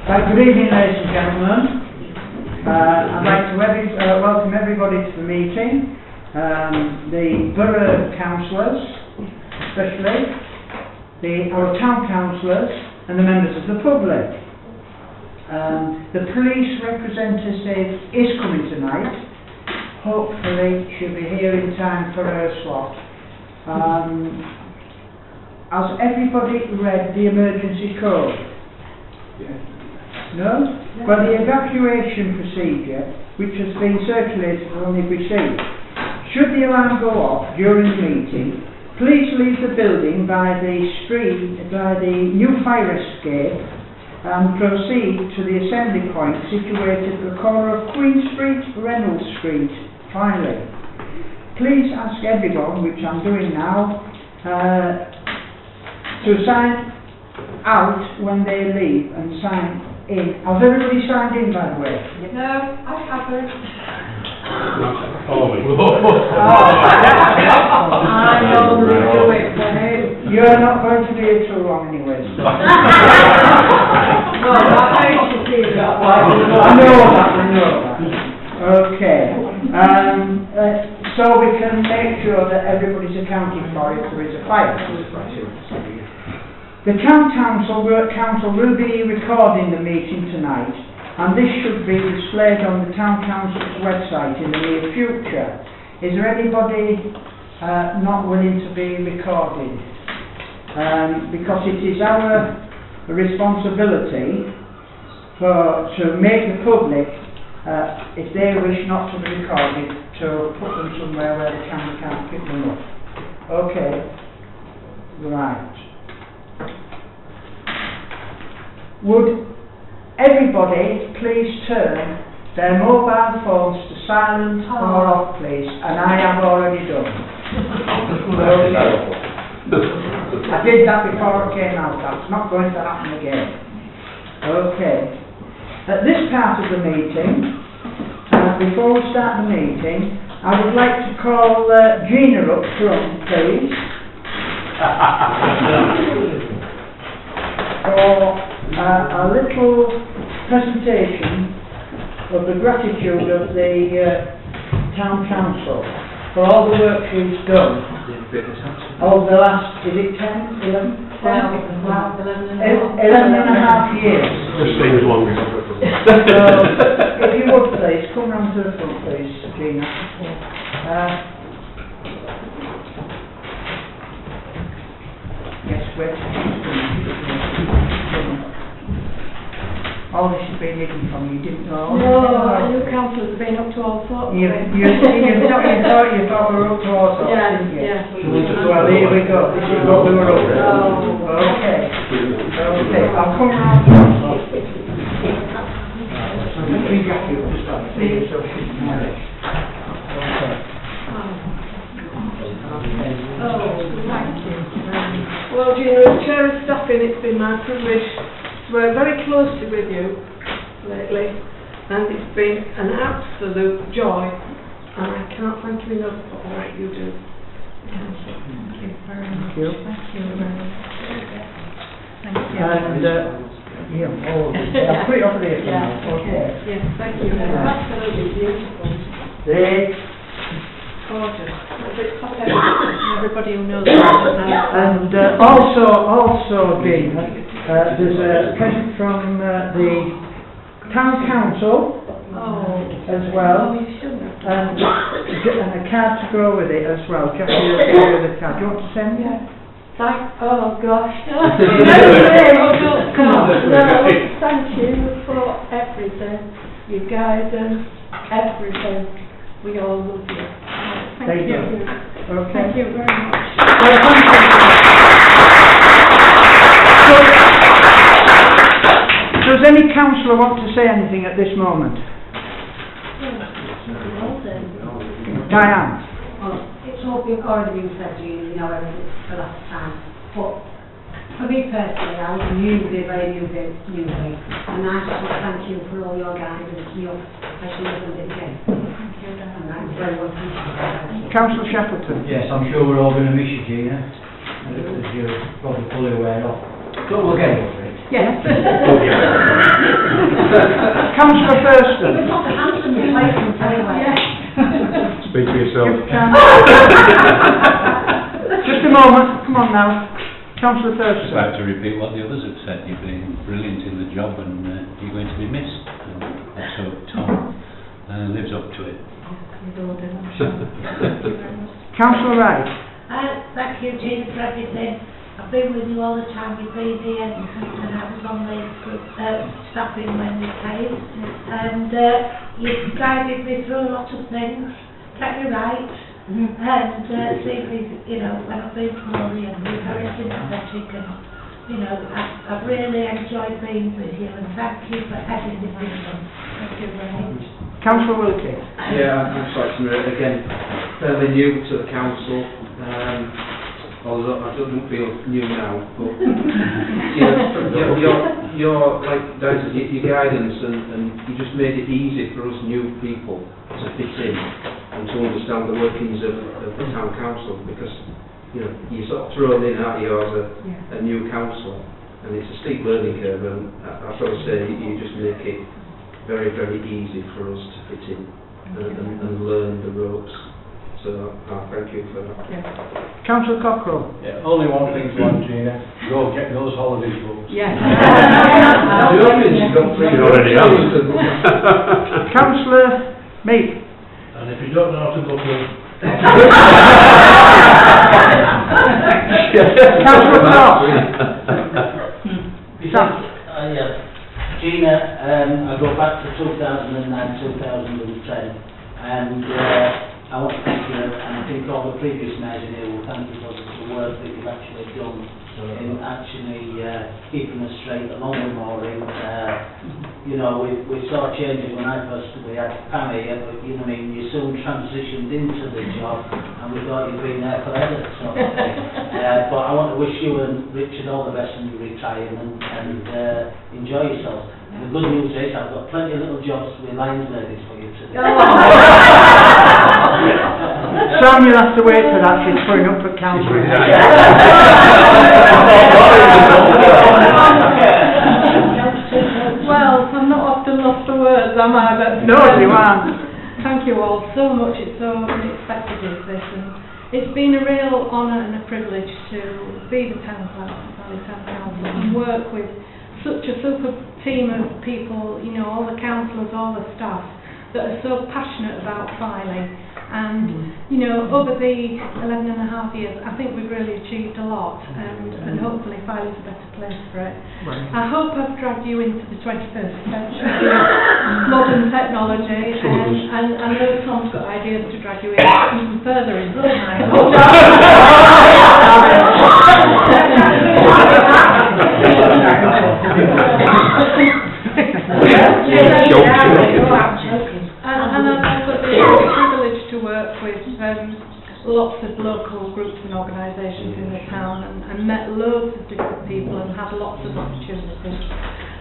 Good evening, ladies and gentlemen. I'd like to welcome everybody to the meeting, the borough councillors, especially, our town councillors and the members of the public. The police representative is coming tonight. Hopefully she'll be here in time for her slot. Has everybody read the emergency code? No? Well, the evacuation procedure, which has been circulated and only received. Should the alarm go off during the meeting, please leave the building by the new fire escape and proceed to the assembly point situated at the corner of Queen Street, Reynolds Street, Filey. Please ask everyone, which I'm doing now, to sign out when they leave and sign in. Has everybody signed in, by the way? No, I haven't. I only do it for him. You're not going to be here too long anyway. No, I used to see that. I know that. Okay. So we can make sure that everybody's accounted for if there is a fire. The Town Council will be recording the meeting tonight, and this should be displayed on the Town Council's website in the near future. Is there anybody not willing to be recorded? Because it is our responsibility to make the public, if they wish not to be recorded, to put them somewhere where the camera can't pick them up. Okay. Right. Would everybody please turn their mobile phones to silent or off, please? And I have already done. I did that before I came out. That's not going to happen again. Okay. At this part of the meeting, before we start the meeting, I would like to call Gina up front, please. For a little presentation of the gratitude of the Town Council for all the work she's done over the last, is it 10, 11? 11 and a half years. Just seems longer. So, if you would please, come round to the front please, Gina. Yes, all this has been hidden from you, didn't know? No, you councillors have been up to all sorts. You thought we were up to all sorts, didn't you? Yeah. Well, here we go. This is what we were up to. Okay. Okay, I'll come round. Well, Gina, as Chair of Staffing, it's been my privilege to work very closely with you lately, and it's been an absolute joy, and I can't thank you enough for all that you do. Thank you very much. Thank you very much. Thank you. And, I'll put it over there for now. Okay. Yes, thank you. Absolutely beautiful. Gorgeous. Everybody who knows that. And also, Gina, there's a present from the Town Council as well, and a card to go with it as well. Jackie will go with the card. Do you want to send it? Oh gosh. Come on. Thank you for everything. Your guidance, everything. We all love you. Thank you. Okay. Thank you very much. Well, thank you. Does any councillor want to say anything at this moment? Diane? It's all already been said to you, everything for last time. But for me personally, I was new with it, very new with it, and I just want to thank you for all your guidance and your professionalism that you gave. And I'm very well thank you. Councillor Shackleton? Yes, I'm sure we're all going to miss you, Gina, as you're probably fully aware of. But we'll get over it. Yes. Councillor Thurston. We've got a handsome replacement anyway. Speak for yourself. Just a moment, come on now. Councillor I'd Thurston. like to repeat what the others have said. You've been brilliant in the job and you're going to be missed. And let's hope Tom lives up to it. Councillor Wright. Thank you, Jean, for everything. I've been with you all the time you've been here, and I was on the staffing when you came, and you've guided me through a lot of things, kept me right, and seen me, you know, when I've been poorly, and been very sympathetic, and, you know, I've really enjoyed being with you, and thank you for everything you've done. Thank you very much. Councillor Wilkie. Yeah, I'd just like to know, again, fairly new to the council, although I don't feel new now, but your like down to your guidance and you just made it easy for us new people to fit in and to understand the workings of the town council, because you know you're sort of thrown in, aren't you, as a new councillor, and it's a steep learning curve, and I've got to say you just make it very, very easy for us to fit in and learn the ropes. So thank you for that. Councillor Cockrell. Yeah, only one thing to add, Gina. Go get those holidays booked. Yes. The audience has got three. You already have. Councillor Meek. And if you don't know how to book them, Councillor Cross. Gina, I go back to 2009, 2010, and I want to thank you, and I think all the previous mayors in here will thank you for the work that you've actually done in actually keeping us straight, along with Maureen. You know, we saw changes when we had Pammy, but you know, I mean, you soon transitioned into the job, and we thought you'd been there forever, sort of thing. But I want to wish you and Richard all the best in your retirement, and enjoy yourself. And the good news is I've got plenty of little jobs with Lions ladies for you today. Sam, you'll have to wait for that. She's putting up for council. Well, I'm not often lost for words, am I? But No, you aren't. thank you all so much. It's so unexpected, this, and it's been a real honour and a privilege to be the town clerk of Valley Town Council and work with such a super team of people, you know, all the councillors, all the staff that are so passionate about filing. And, you know, over the 11 and a half years, I think we've really achieved a lot, and hopefully filing's a better place for it. I hope I've dragged you into the 21st century, modern technology, and I know Tom's got ideas to drag you in even further into the night. And I've also been privileged to work with lots of local groups and organisations in the town, and met loads of different people and had lots of opportunities.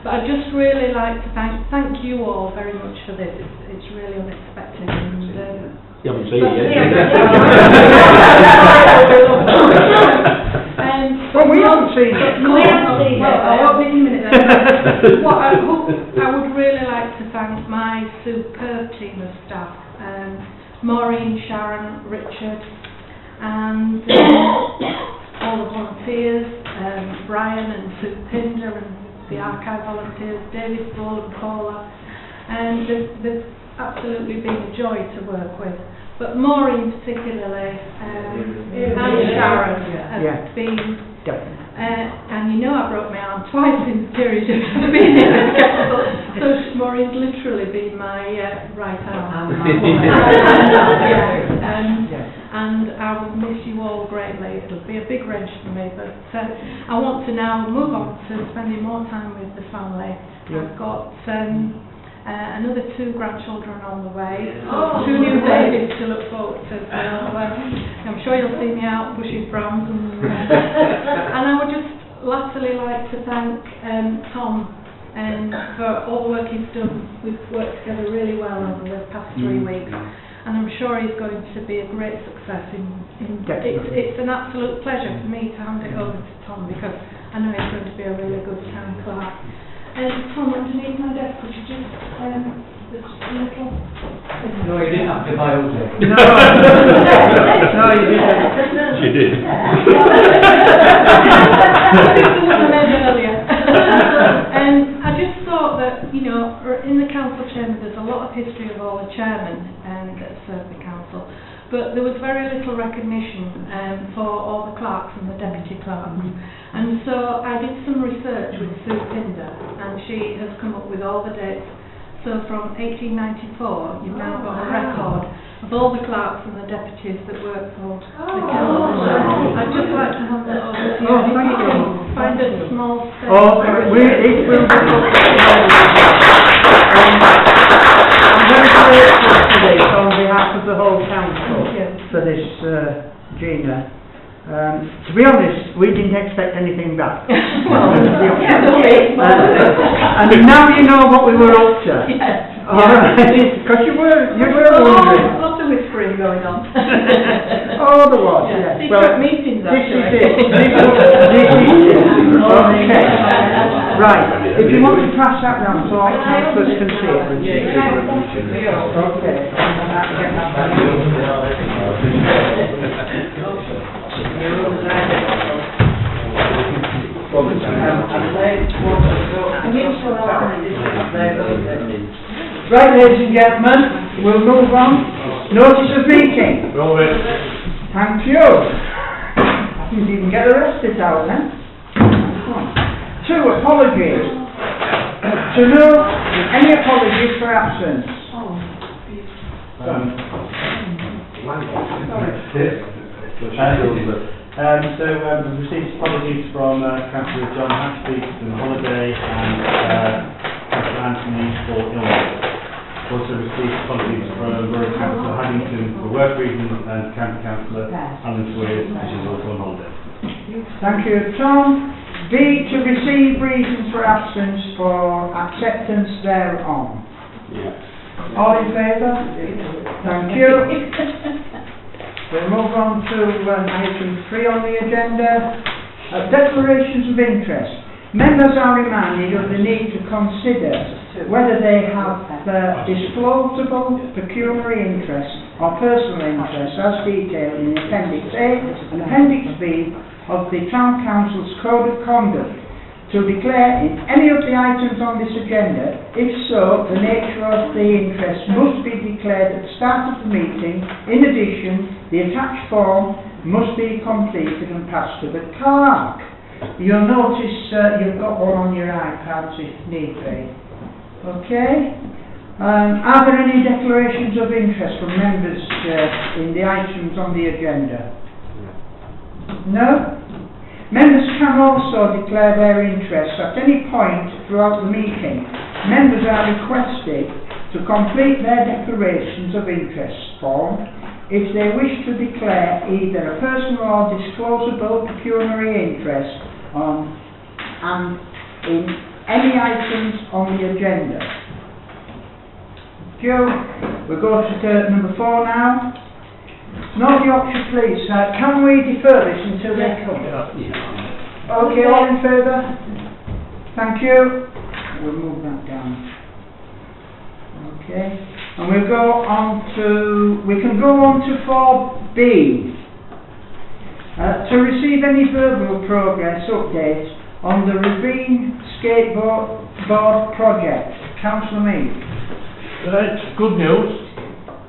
But I'd just really like to thank you all very much for this. It's really unexpected. And, you haven't seen it yet. Well, we haven't seen it. Well, I won't be in a minute then. What I would really like to thank my superb team of staff, Maureen, Sharon, Richard, and all the volunteers, Brian and Sue Pinder and the archive volunteers, David, Paul and Paula, and they've absolutely been a joy to work with. But Maureen particularly, and Sharon have been, and you know I broke my arm twice in the period of being in the council, so Maureen's literally been my right arm. And I will miss you all greatly. It'll be a big wrench for me, but I want to now move on to spending more time with the family. I've got another 2 grandchildren on the way, so 2 new babies to look forward to. So I'm sure you'll see me out pushing brams. And I would just lastly like to thank Tom for all the work he's done. We've worked together really well over the past 3 weeks, and I'm sure he's going to be a great success. It's an absolute pleasure for me to hand it over to Tom, because I know he's going to be a really good town clerk. Tom, underneath my desk, could you just, just a little... No, you didn't have to buy all day. No, no, you didn't. She did. Earlier. I just thought that, you know, in the council chamber there's a lot of history of all the chairmen that served the council, but there was very little recognition for all the clerks and the deputy clerks. And so I did some research with Sue Pinder, and she has come up with all the dates. So from 1894, you've now got a record of all the clerks and the deputies that worked for the council. I'd just like to hand that over to you. Oh, thank you. Find a small space. Oh, it will be I'm very grateful for this on behalf of the whole council for this, Gina. To be honest, we didn't expect anything back. And now you know what we were up to. Yes. Because you were wondering. Lots of whispering going on. Oh, there was, yes. Secret meetings, actually. This is it. Okay. Right. If you want to pass that round so all councillors can see it. Okay. Right, ladies and gentlemen, we'll move on. Notice of meeting. Thank you. I didn't even get the rest of it out then. 2, apologies. To note, any apologies for absence? We've received apologies from Councillor John Ashby on holiday and Councillor Anthony for illness. Also received apologies from Borough Councillor Haddington for work reasons and County Councillor Alan Swears, which is also on holiday. Thank you, Tom. B, to receive reasons for absence for acceptance thereon. All in favour? Thank you. We'll move on to item 3 on the agenda. Declarations of interest. Members are reminded of the need to consider whether they have disclosable pecuniary interest or personal interest as detailed in Appendix A and Appendix B of the Town Council's Code of Conduct to declare in any of the items on this agenda. If so, the nature of the interest must be declared at the start of the meeting. In addition, the attached form must be completed and passed to the clerk. You'll notice you've got one on your iPads if need be. Okay? Are there any declarations of interest from members in the items on the agenda? No? Members can also declare their interest at any point throughout the meeting. Members are requested to complete their declarations of interest form if they wish to declare either a personal or disclosable pecuniary interest on and in any items on the agenda. Joe, we'll go to number 4 now. Note the option, please. Can we defer this until they come? Okay, all in favour? Thank you. We'll move that down. Okay. And we'll go on to, we can go on to 4B. To receive any verbal progress updates on the Ravine Skateboard project. Councillor Mead. Right, good news.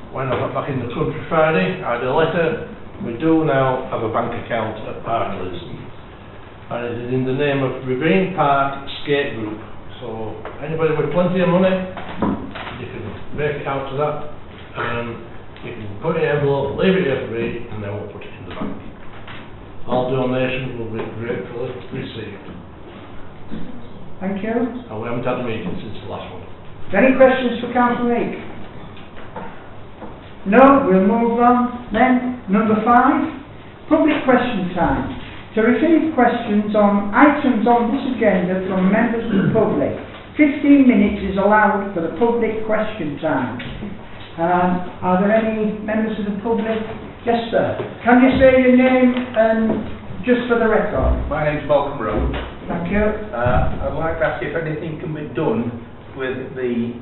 When I got back in the country Friday, I had a letter. We do now have a bank account at Barclays, and it is in the name of Ravine Park Skate Group. So anybody with plenty of money, you can make it out to that, and you can put it in an envelope, leave it here free, and then we'll put it in the bank. All donations will be gratefully received. Thank you. And we haven't had a meeting since the last one. Any questions for Councillor Mead? No, we'll move on then. Number 5, public question time. To receive questions on items on this agenda from members of the public, 15 minutes is allowed for the public question time. Are there any members of the public? Yes, sir. Can you say your name and just for the record? My name's Malcolm Rowe. Thank you. I'd like to ask if anything can be done with the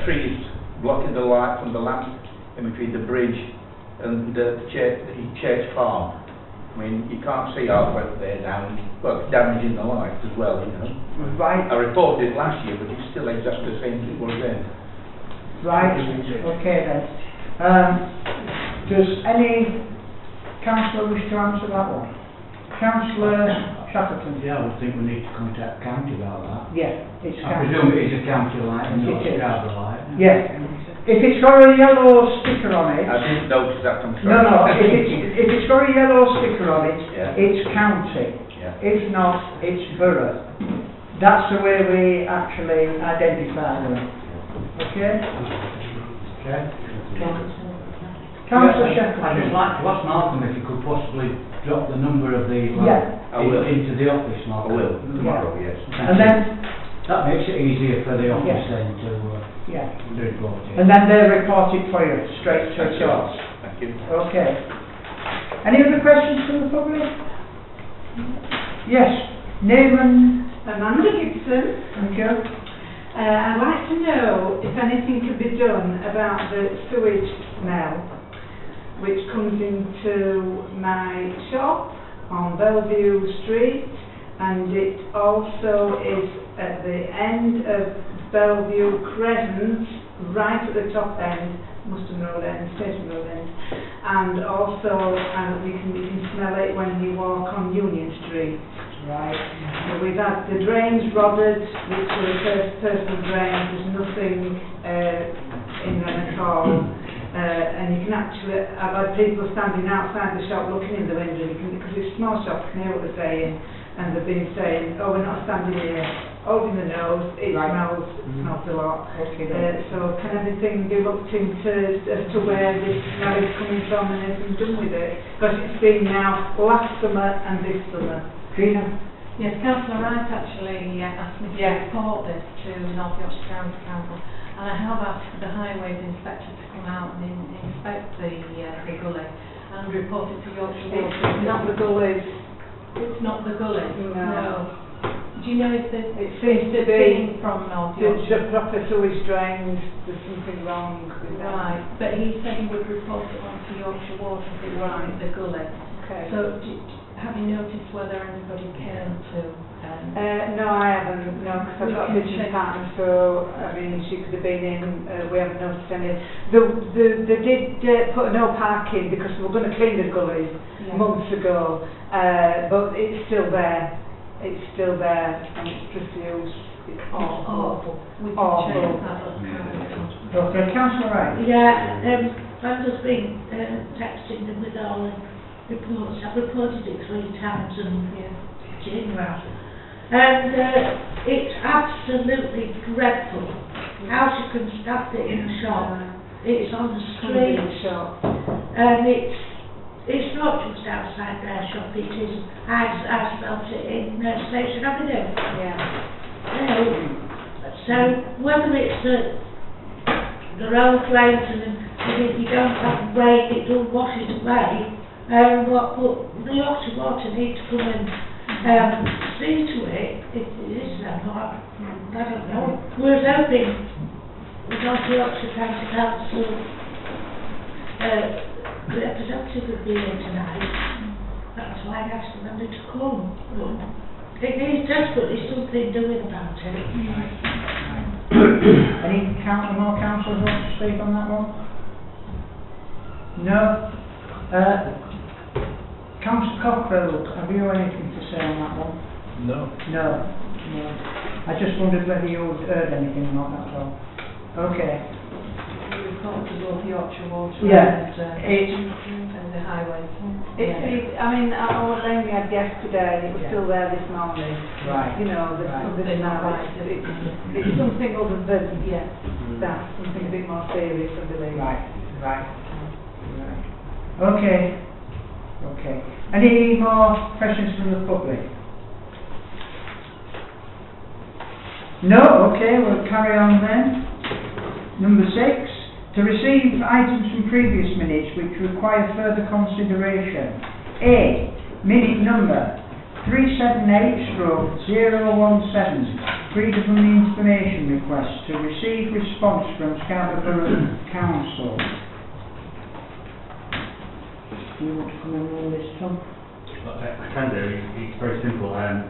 trees blocking the light from the lamp in between the bridge and the Church Farm. I mean, you can't see halfway there down, well, it's damaging the light as well, you know. Right. I reported it last year, but it's still exactly the same as it was then. Right, okay then. Does any councillor wish to answer that one? Councillor Shackleton? Yeah, I would think we need to contact county about that. Yeah, it's I council. presume it is a county light and not It a is. Scarborough light. Yeah. If it's got a yellow sticker on it, I didn't notice that, I'm no, sorry. if it's got a yellow sticker on it, Yeah. it's county. Yeah. If not, it's borough. That's the way we actually identify them. Okay? Okay. Councillor I'd Shackleton? just like to ask Malcolm if he could possibly drop the number of the Yeah. I will. into the office, I Malcolm. will, tomorrow, yes. And then, That makes it easier for the office Yeah. then to yeah. report it. And then they report it for you, straight to Thank you. yours. Thank you. Okay. Any other questions from the public? Yes, name and... Amanda Gibson. Thank you. I'd like to know if anything could be done about the sewage smell which comes into my shop on Bellevue Street, and it also is at the end of Bellevue Crescent, right at the top end, Muston Road end, Station Road end, and also you can smell it when you walk on Union Street. Right. So we've had the drains rodded, which were the first personal drains, there's nothing in them at all. And you can actually, I've had people standing outside the shop looking in the window, because it's a small shop, you can hear what they're saying, and they've been saying, oh, we're not standing here, holding the nose, it Right. smells a lot. Okay then. So can everything be looked into as to where this smell is coming from and anything done with it? Because it's been now last summer and this summer. Gina? Yes, Councillor Wright actually asked me to Yeah. report this to North Yorkshire County Council, and I have asked the highways inspector to come out and inspect the gully and report it to Yorkshire Water. It's not the gullies. It's not the gully. No. Do you know if there's It seems to thing be from North the Yorkshire? proper sewage drains, there's something wrong with that. Right, but he said he would report it on to Yorkshire Water if it wasn't the gully. Okay. So have you noticed whether anybody came to? No, I haven't, no, because I've got a business partner, so, I mean, she could have been in, we haven't noticed any. They did put a no parking because they were going to clean the gullies Yeah. months ago, but it's still there. It's still there, and it's just used. It's awful. We can Awful. change that up. Okay, Councillor Wright? Yeah, I've just been texting them with all the reports. I've reported it 3 times and Jane Rouse. And it's absolutely dreadful how she can stop it in the shop. It's on the street. And it's not just outside their shop, it is, I smelt it in Station Avenue. Yeah. So whether it's their own drains and if you don't have rain, it does wash it away, but the Yorkshire Water need to come and see to it, if it is not, I don't know. We're hoping the North Yorkshire County Council representative would be in tonight. That's why I asked them to come. It needs desperately something doing about it. Any more councillors want to speak on that one? No? Councillor Cockrell, have you anything to say on that one? No. No. No. I just wondered whether you had heard anything about that at all. Okay. Report to both Yorkshire Water Yeah. and the highways. I mean, our rain we had yesterday, it was still there this morning. Right. You know, there's Right. something now, it's something other than, that, something a bit more serious, I believe. Right. Okay. Okay. Any more questions from the public? No? Okay, we'll carry on then. Number 6. To receive items from previous minutes which require further consideration. A. Minute number 378/017, Freedom from the Information request to receive response from Scarborough Borough Council. Do you want to come in on this, Tom? I can do. It's very simple. After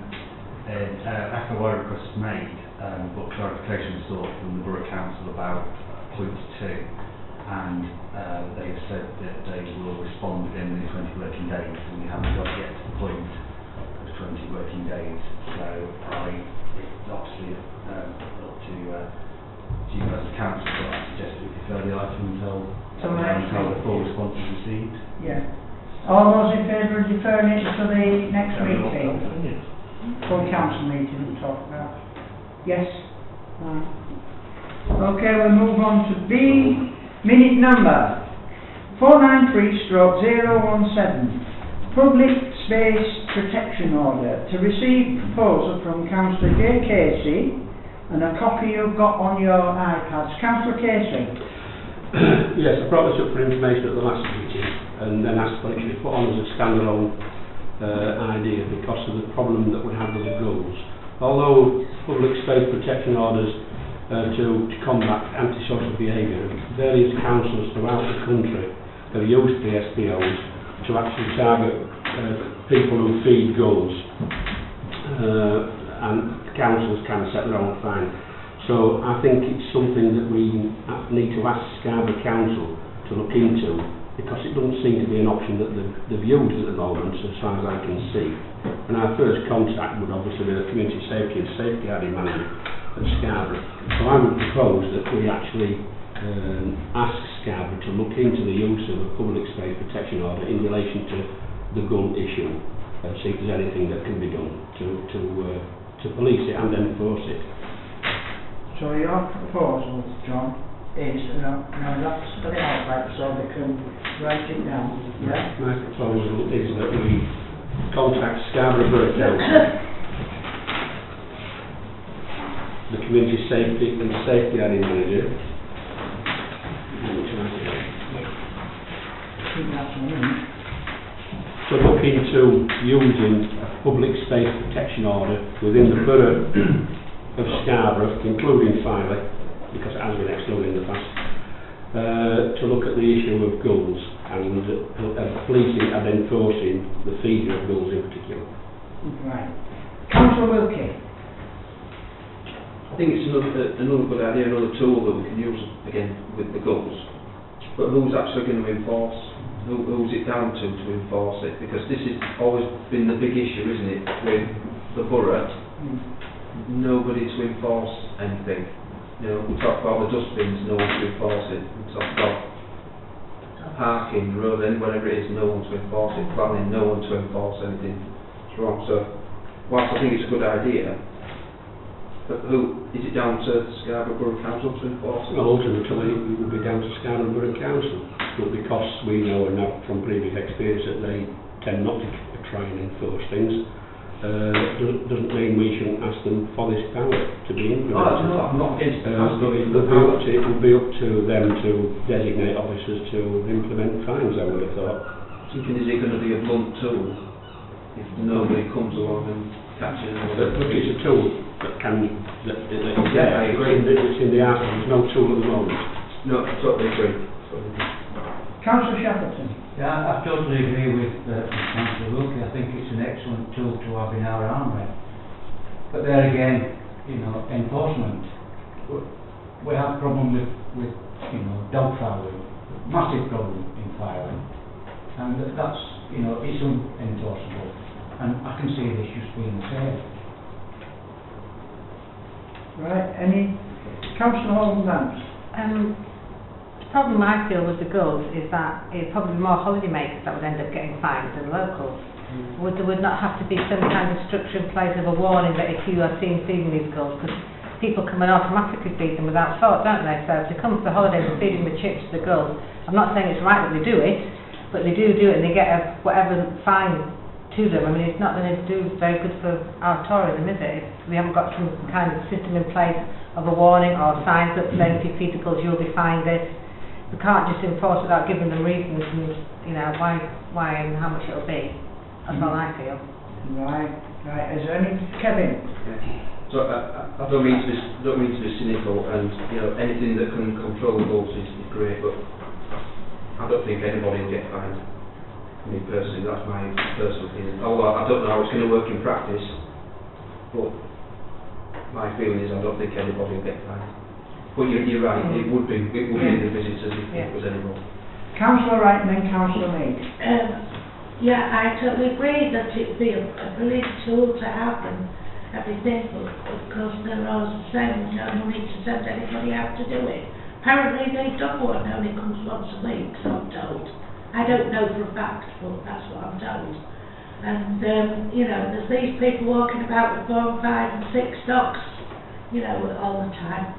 a request was made, but clarification was sought from the Borough Council about point 2, and they have said that they will respond within the 20 working days, and we haven't got yet to the point of 20 working days. So it's obviously up to you as a council, but I suggest we defer the item until the full response is received. Yeah. All those in favour of deferring it to the next meeting? Full council meeting we'll talk about. Yes? Right. Okay, we'll move on to B, minute number 493/017, Public Space Protection Order, to receive proposal from Councillor J. Casey, and a copy you've got on your iPads. Councillor Casey. Yes, I brought this up for information at the last meeting, and then asked for it to be put on as a standalone idea because of the problem that we have with the gulls. Although public space protection orders to combat antisocial behaviour, various councils throughout the country have used the SPOs to actually target people who feed gulls, and councils can set their own fine. So I think it's something that we need to ask Scarborough Council to look into, because it doesn't seem to be an option that they've used at the moment, as far as I can see. And our first contact would obviously be the Community Safety and Safeguarding Manager at Scarborough. So I would propose that we actually ask Scarborough to look into the use of a public space protection order in relation to the gull issue, and see if there's anything that can be done to police it and enforce it. So your proposal, John, is, now that's put it out right so they can write it down, yeah? My proposal is that we contact Scarborough Borough Council, the Community Safety and Safeguarding Manager, to look into using a public space protection order within the Borough of Scarborough, including Filey, because it has been excluded in the past, to look at the issue of gulls and policing and enforcing the feeding of gulls in particular. Right. Councillor Wilkie. I think it's another good idea, another tool that we can use again with the gulls. But who's actually going to enforce? Who's it down to enforce it? Because this has always been the big issue, isn't it, with the borough? Nobody to enforce anything. You know, we talk about the dustbins, no one to enforce it. We talk about parking, road, whatever it is, no one to enforce it. Planning, no one to enforce anything. It's wrong. So, whilst I think it's a good idea, but who is it down to Scarborough Borough Council to enforce it? Well, ultimately it would be down to Scarborough Borough Council, but because we know and know from previous experience that they tend not to try and enforce things, doesn't mean we shouldn't ask them for this power to be implemented. I'm not against it would be up to them to designate officers to implement fines, I would have thought. Thinking, is it going to be a blunt tool if nobody comes along and catches it? But it's a tool that can, I agree. It's in the arsenal, there's no tool at the moment. No, I totally agree. Councillor Shackleton. Yeah, I totally agree with Councillor Wilkie. I think it's an excellent tool to have in our armoury. But there again, you know, enforcement. We have a problem with dog fouling, massive problem in filing, and that's, it's unenforceable. And I can see this just being the same. Right, any? Councillor Holden-Dance. The problem I feel with the gulls is that it's probably more holiday makers that would end up getting fined than locals. There would not have to be some kind of structure in place of a warning that if you are seen feeding these gulls, because people come and automatically feed them without thought, don't they? So if they come to the holidays and feeding the chips to the gulls, I'm not saying it's right that they do it, but they do it and they get whatever fine to them. I mean, it's not going to do very good for our tourism, is it? If we haven't got some kind of system in place of a warning or signs that saying if you feed the gulls you'll be fined this. We can't just enforce without giving them reasons and why and how much it'll be. That's all I feel. Right, right. Is there any, Kevin? So I don't mean to be cynical, and you know anything that can control the gulls is great, but I don't think anybody will get fined. Me personally, that's my personal opinion. Although I don't know how it's going to work in practice, but my feeling is I don't think anybody will get fined. But you're right, it would be the visitors if it was anymore. Councillor Wright and then Councillor Mead. Yeah, I totally agree that it would be a brilliant tool to have and everything, but of course they're always the same, we don't need to send anybody out to do it. Apparently they've done one, only comes once a week, so I'm told. I don't know for a fact, but that's what I'm told. And, you know, there's these people walking about with 4, 5 and 6 dogs, you know, all the time.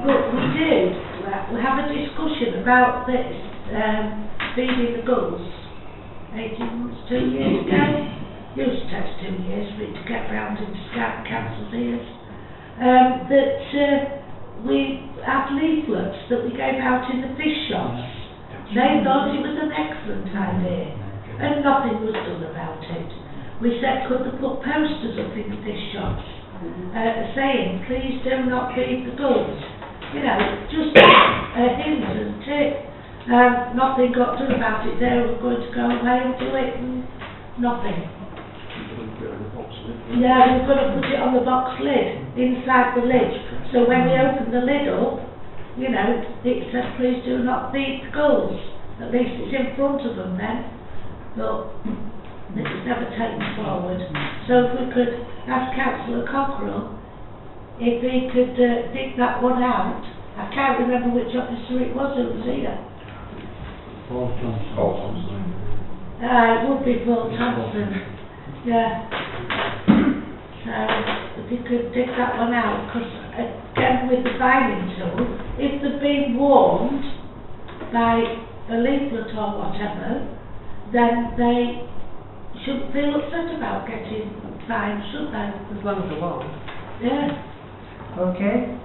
But we have a discussion about this, feeding the gulls. 18 months, 2 years ago. Used to take 2 years for it to get round into Scout Council's ears. We had leaflets that we gave out in the fish shops. They thought it was an excellent idea, and nothing was done about it. We said, could they put posters up in the fish shops saying, please do not feed the gulls. You know, just a hint and tip. Nothing got done about it. They were going to go away and do it, and nothing. Yeah, we've got to put it on the box lid, inside the lid. So when we open the lid up, you know, it says, please do not feed the gulls. At least it's in front of them then. But it was never taken forward. So if we could ask Councillor Cockerell if he could dig that one out. I can't remember which officer it was who was here. Paul Thompson. It would be Paul Thompson. Yeah. So if you could dig that one out, because again with the binding tool, if they've been warned by a leaflet or whatever, then they shouldn't feel upset about getting fined, should they? As long as they're warned. Yeah. Okay.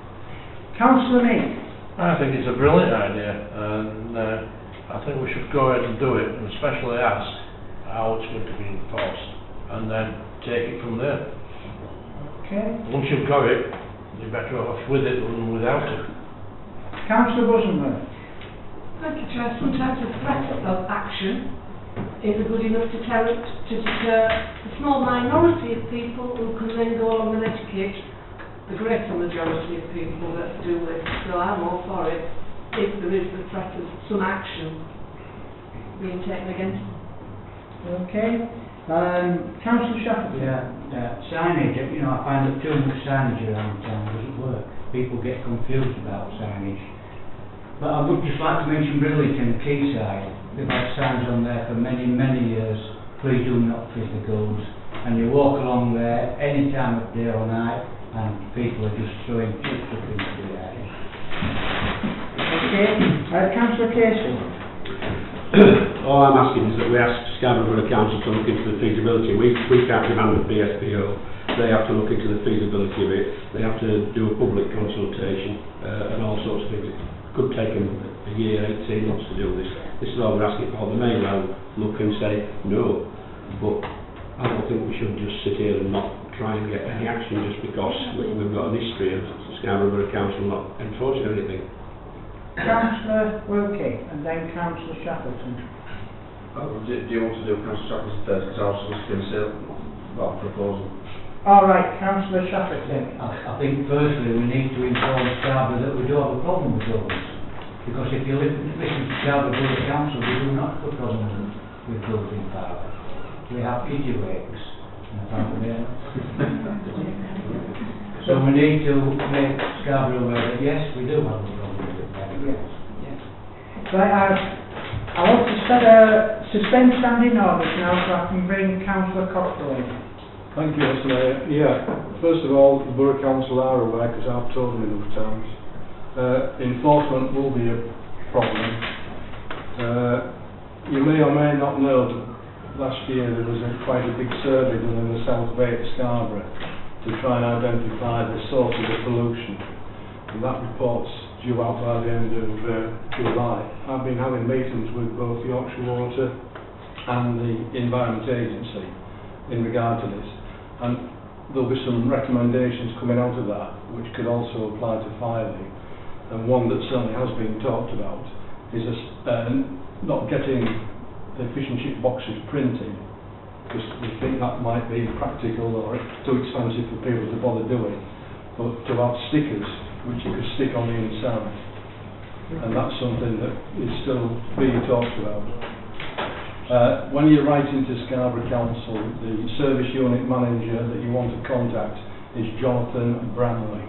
Councillor Mead. I think it's a brilliant idea, and I think we should go ahead and do it, and especially ask how it's going to be enforced, and then take it from there. Okay. Once you've got it, you're better off with it than without it. Councillor Bosenberg. Thank you, Chair. Sometimes the threat of action is a good enough deterrent to deter a small minority of people who can then go along and educate the greater majority of people that do this. So I'm all for it if there is the threat of some action being taken against them. Okay. Councillor Shackleton. Yeah, signage, you know, I find that too much signage around town doesn't work. People get confused about signage. But I would just like to mention Bridlington, Quayside. They've had signs on there for many, many years. Please do not feed the gulls. And you walk along there any time of day or night, and people are just throwing chips up into the air. Okay. Councillor Casey. All I'm asking is that we ask Scarborough Borough Council to look into the feasibility. We can't demand the BSPO. They have to look into the feasibility of it. They have to do a public consultation and all sorts of things. It could take them a year, 18 months to do this. This is all we're asking for. They may well look and say no, but I don't think we should just sit here and not try and get any action just because we've got an history of Scarborough Borough Council not enforcing anything. Councillor Wilkie and then Councillor Shackleton. Do you want to do Councillor Shackleton first? Because I was just going to say about a proposal. All right, Councillor Shackleton. I think firstly we need to inform Scarborough that we do have a problem with gulls. Because if you listen to Scarborough Borough Council, we do not have a problem with gulls in power. We have kittiwakes. So we need to make Scarborough aware that yes, we do have a problem with it. Yes. Right, I want to suspend standing orders now so I can bring Councillor Cockerell in. Thank you, Mr Mayor. Yeah, first of all, the Borough Council are aware, because I've told them enough times. Enforcement will be a problem. You may or may not know that last year there was quite a big survey done in the South Bay at Scarborough to try and identify the sources of pollution. And that report's due out by the end of July. I've been having meetings with both Yorkshire Water and the Environment Agency, in regard to this. And there'll be some recommendations coming out of that, which could also apply to filing. And one that certainly has been talked about is not getting the fish and chip boxes printed, because we think that might be practical or too expensive for people to bother doing, but to have stickers which you could stick on the inside. And that's something that is still being talked about. When you're writing to Scarborough Council, the service unit manager that you want to contact is Jonathan Bramley.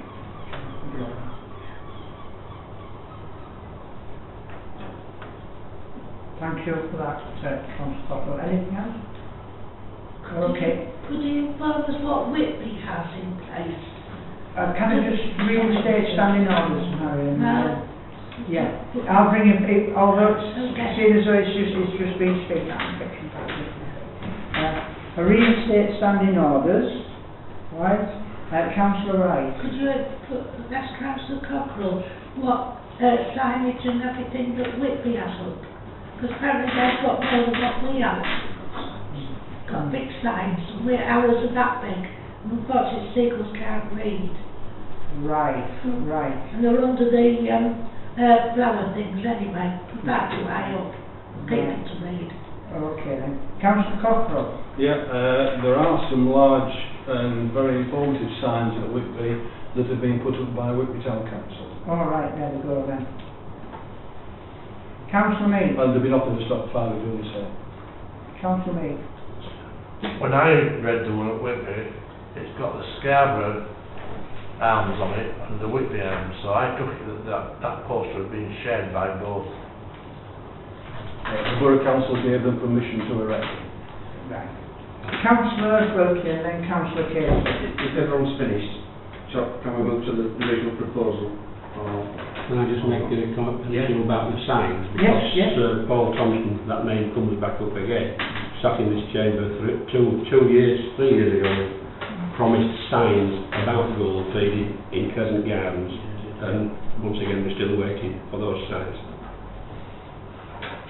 Thank you for that, Councillor Cockerill. Anything else? Okay. Could you inform us what Whitby has in place? Can I just reinstate standing orders, Marion? No. Yeah, I'll bring it, although it's seen as though it's just been speaking, I'm getting back to it. Reinstate standing orders, right? Councillor Wright. Could you ask Councillor Cockerill what signage and everything that Whitby has up? Because apparently they've got more than what we have. Got big signs, ours are that big, and unfortunately seagulls can't read. Right. And they're under the flower things anyway, far too high up, people to read. Okay then. Councillor Cockerill. Yeah, there are some large and very informative signs at Whitby that have been put up by Whitby Town Council. All right, there we go then. Councillor Mead. And there'll be nothing to stop further doing so. Councillor Mead. When I read the one at Whitby, it's got the Scarborough arms on it and the Whitby arms, so I took it that poster had been shared by both. The Borough Council gave them permission to erect. Right. Councillor Wilkie and then Councillor Casey. If everyone's finished, can we move to the original proposal? Can I just make a comment about the signs? Yes, because Paul Thompson, that name comes back up again, sat in this chamber for 3 years ago, promised signs about gull feeding in Crescent Gardens, and once again we're still waiting for those signs.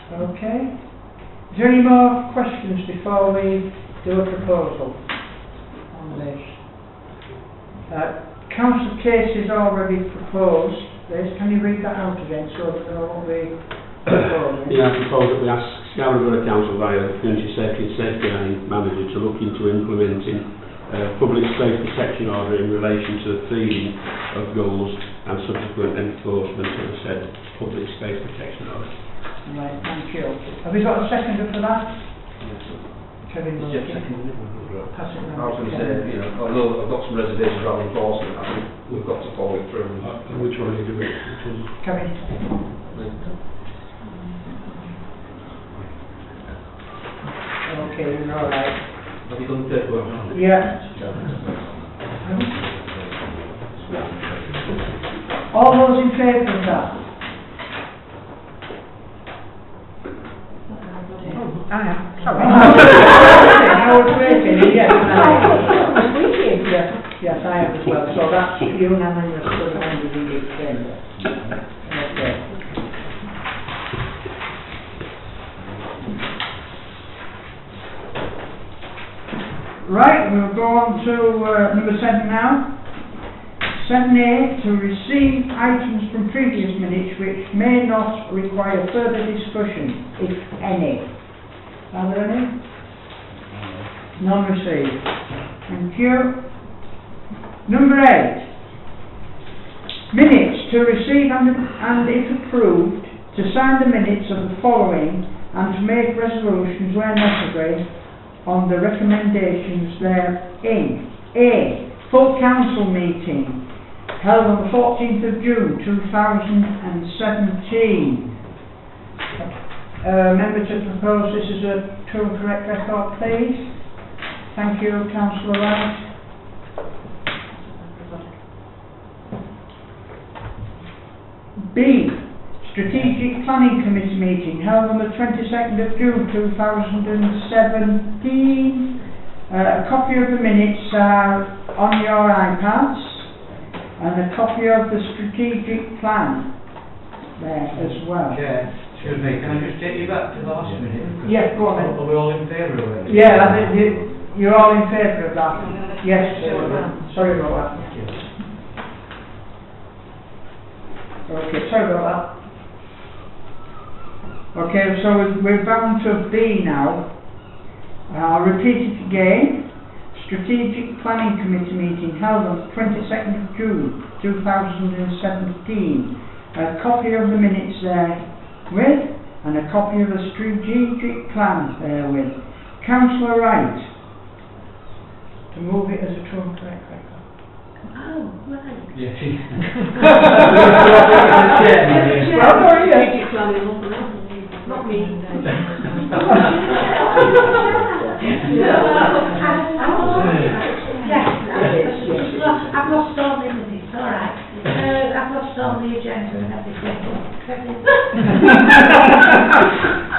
Okay. Is there any more questions before we do a proposal on this? Councillor Casey has already proposed this. Can you read that out again so that we know what we propose? Yeah, I propose that we ask Scarborough Council via the Community Safety and Safeguarding Manager to look into implementing public space protection order in relation to the feeding of gulls and subsequent enforcement of the said public space protection order. Right, thank you. Have we got a seconder for that? Kevin Wilkie. Pass it I was going to say, although I've got some reservations around enforcement, I think we've got to follow it through. Which one are you doing? Kevin. Okay, you're all right. Have you done the paperwork? Yeah. All those in favour of that? I am. Sorry. I was waiting, yes. Yes, I have as well. So that's unanimous for the members in the chamber. Okay. Right, we'll go on to number 7 now. 7A, to receive items from previous minutes which may not require further discussion, if any. Are there any? None received. Thank you. Number 8. Minutes to receive and if approved, to sign the minutes of the following and to make resolutions where necessary on the recommendations therein. A. Full council meeting held on the 14th of June 2017. Member to propose this as a true and correct record, please. Thank you, Councillor Wright. B. Strategic Planning Committee meeting held on the 22nd of June 2017. A copy of the minutes are on your iPads and a copy of the strategic plan there as well. Yeah. Excuse me, can I just take you back to the last minute? Yeah, go on then. Are we all in favour of it? Yeah, I think You're all in favour of that? Yes, sorry about that. Okay, sorry about that. Okay, so we're bound to B now. I'll repeat it again. Strategic Planning Committee meeting held on the 22nd of June 2017. A copy of the minutes there with, and a copy of the strategic plan there with. Councillor Wright, to move it as a true and correct record. Oh, right. Yes. Well, no, yes. Strategic planning, not me. I've lost all the minutes, all right. I've lost all the agenda and everything.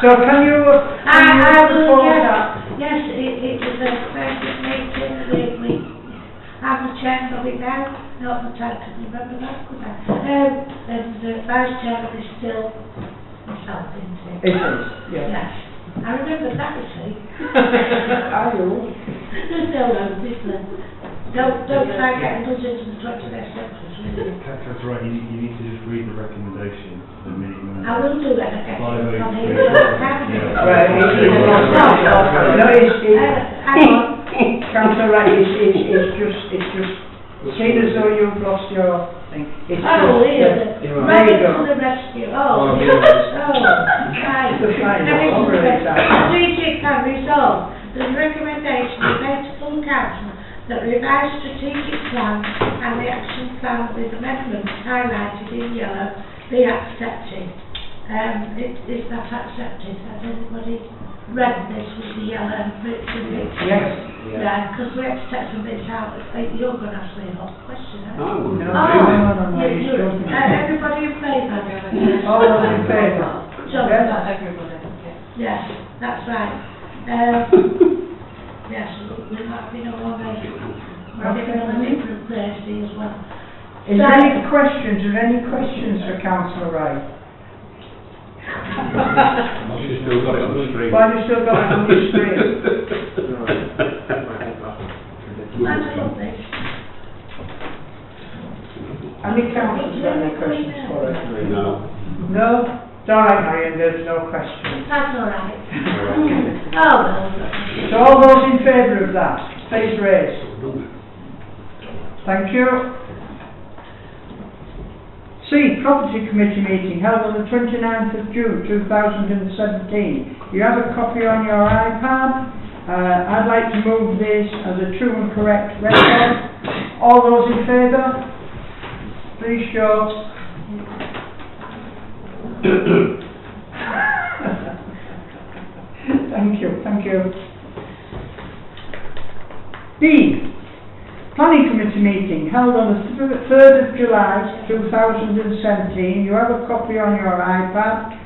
So can you I will, report yes. that? Yes, it was a very good meeting. I'm the chair of it now. Not that I can remember that, could I? And the vice chairman is still myself, isn't it? It is, yes. Yes. I remember that, you see. I do. There's no road, is there? Don't try getting us into the 21st century. That's right, you need to just read the recommendation, the minimum. I will do that again. Right, No, Councillor Wright, it's just, seeing as though you've lost your thing. It's Oh, just, really? there you Right go. to the rescue. Oh, here it is. right. Just fine, Now, this over is it, the strategic plan resolved. The recommendation is made to full council that revised strategic plan and the action plan with amendments highlighted in yellow be accepted. Is that accepted? Has anybody read this with the yellow and bits and bits? Yes. Yeah, because we have to take some bits out. You're going to ask me a hot question, aren't you? I wouldn't. No, Everybody in favour? All those in favour? John, Yes. Everybody. yes, that's right. Yes, we might be no longer, we're living on a different place as well. Is there any questions for Councillor Wright? You've still got it on the screen. Why have you still got it on the screen? I love this. Any councillors got any questions for us? No. No? It's all right, Marion, there's no questions. That's all right. Oh, well. So all those in favour of that, please raise. Thank you. C. Property Committee meeting held on the 29th of June 2017. You have a copy on your iPad. I'd like to move this as a true and correct record. All those in favour, please show. Thank you. D. Planning Committee meeting held on the 3rd of July 2017. You have a copy on your iPad.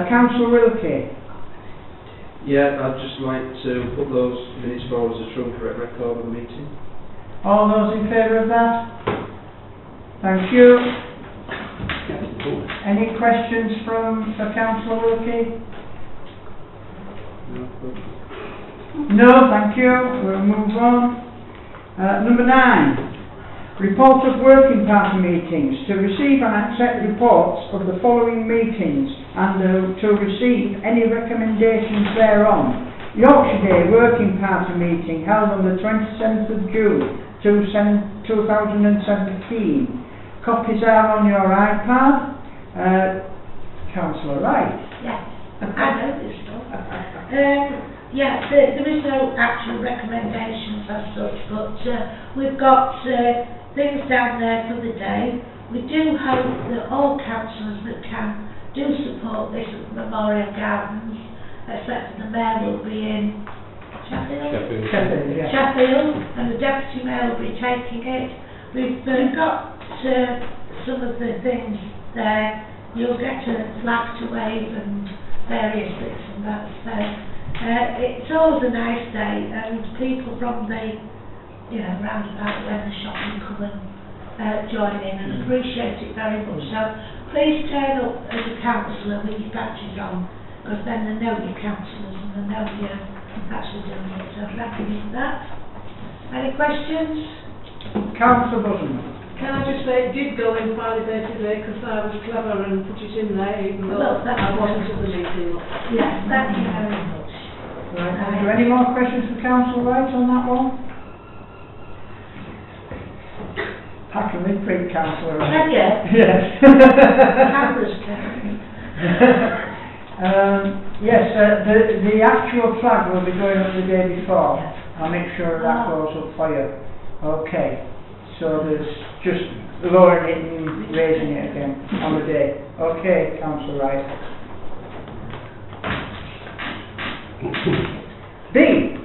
Councillor Wilkie. Yeah, I'd just like to put those minutes forward as a true and correct record of the meeting. All those in favour of that? Thank you. Any questions for Councillor Wilkie? No, thank you. We'll move on. Number 9. Report of working party meetings. To receive and accept reports of the following meetings and to receive any recommendations thereon. Yorkshire Day working party meeting held on the 27th of June 2017. Copies are on your iPad. Councillor Wright. Yes, I know this stuff. Yeah, there is no actual recommendations as such, but we've got things down there for the day. We do hope that all councillors that can do support this at Memorial Gardens, except the Mayor will be in Sheffield, Yeah. Sheffield, and the Deputy Mayor will be taking it. We've got some of the things there. You'll get a flag to wave and various bits and that, so it's always a nice day, and people from the, round about when the shopping come and join in and appreciate it very much. So please turn up as a councillor with your badges on, because then they know your councillors and they know actually doing it, so thank you for that. Any questions? Councillor Button. Can I just say, it did go in Friday Day today because I was clever and put it in there even though I wasn't at the meeting. Yes, thank you very much. Right, is there any more questions for Councillor Wright on that one? I can repeat, Councillor Wright. Can you? Yes. Cameras turning. Yes, the actual flag will be going up the day before. Yes. I'll make sure that goes up for you. Okay, so there's just lowering it and raising it again on the day. Okay, Councillor Wright. B.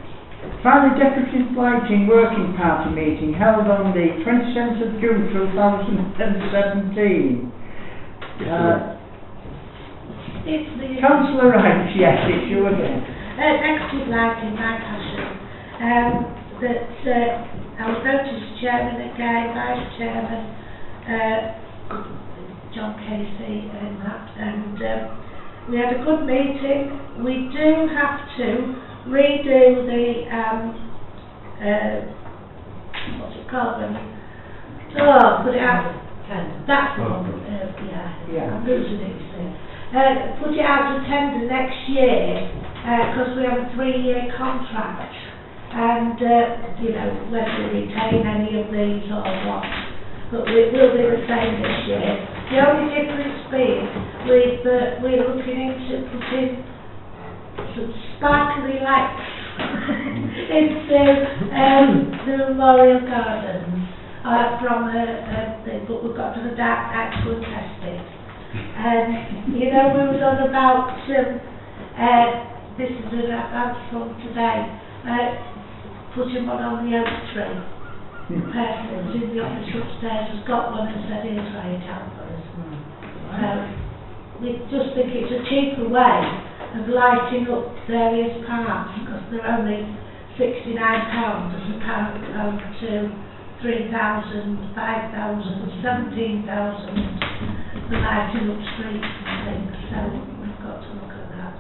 Family Decorative Lighting Working Party meeting held on the 27th of June 2017. Councillor Wright, yes, it's you again. Decorative lighting, my passion. I was voted as chairman again, vice chairman, John Casey and that, and we had a good meeting. We do have to redo the, what's it called when put it out, that's the one, yeah, I'm losing it, you see. Put it out to tender next year, because we have a 3-year contract. And, whether we retain any of these or what, but it will be the same this year. The only difference being we're looking into putting some sparkly lights into the Memorial Gardens from a thing, but we've got to the dark night to test it. And, we was on about, this is an advance from today, putting one on the oak tree. The person who was in the office upstairs has got one and said he'll try it out for us. We just think it's a cheaper way of lighting up various parts because they're only £69 as opposed to 3,000, 5,000, 17,000 for lighting up streets and things. So we've got to look at that.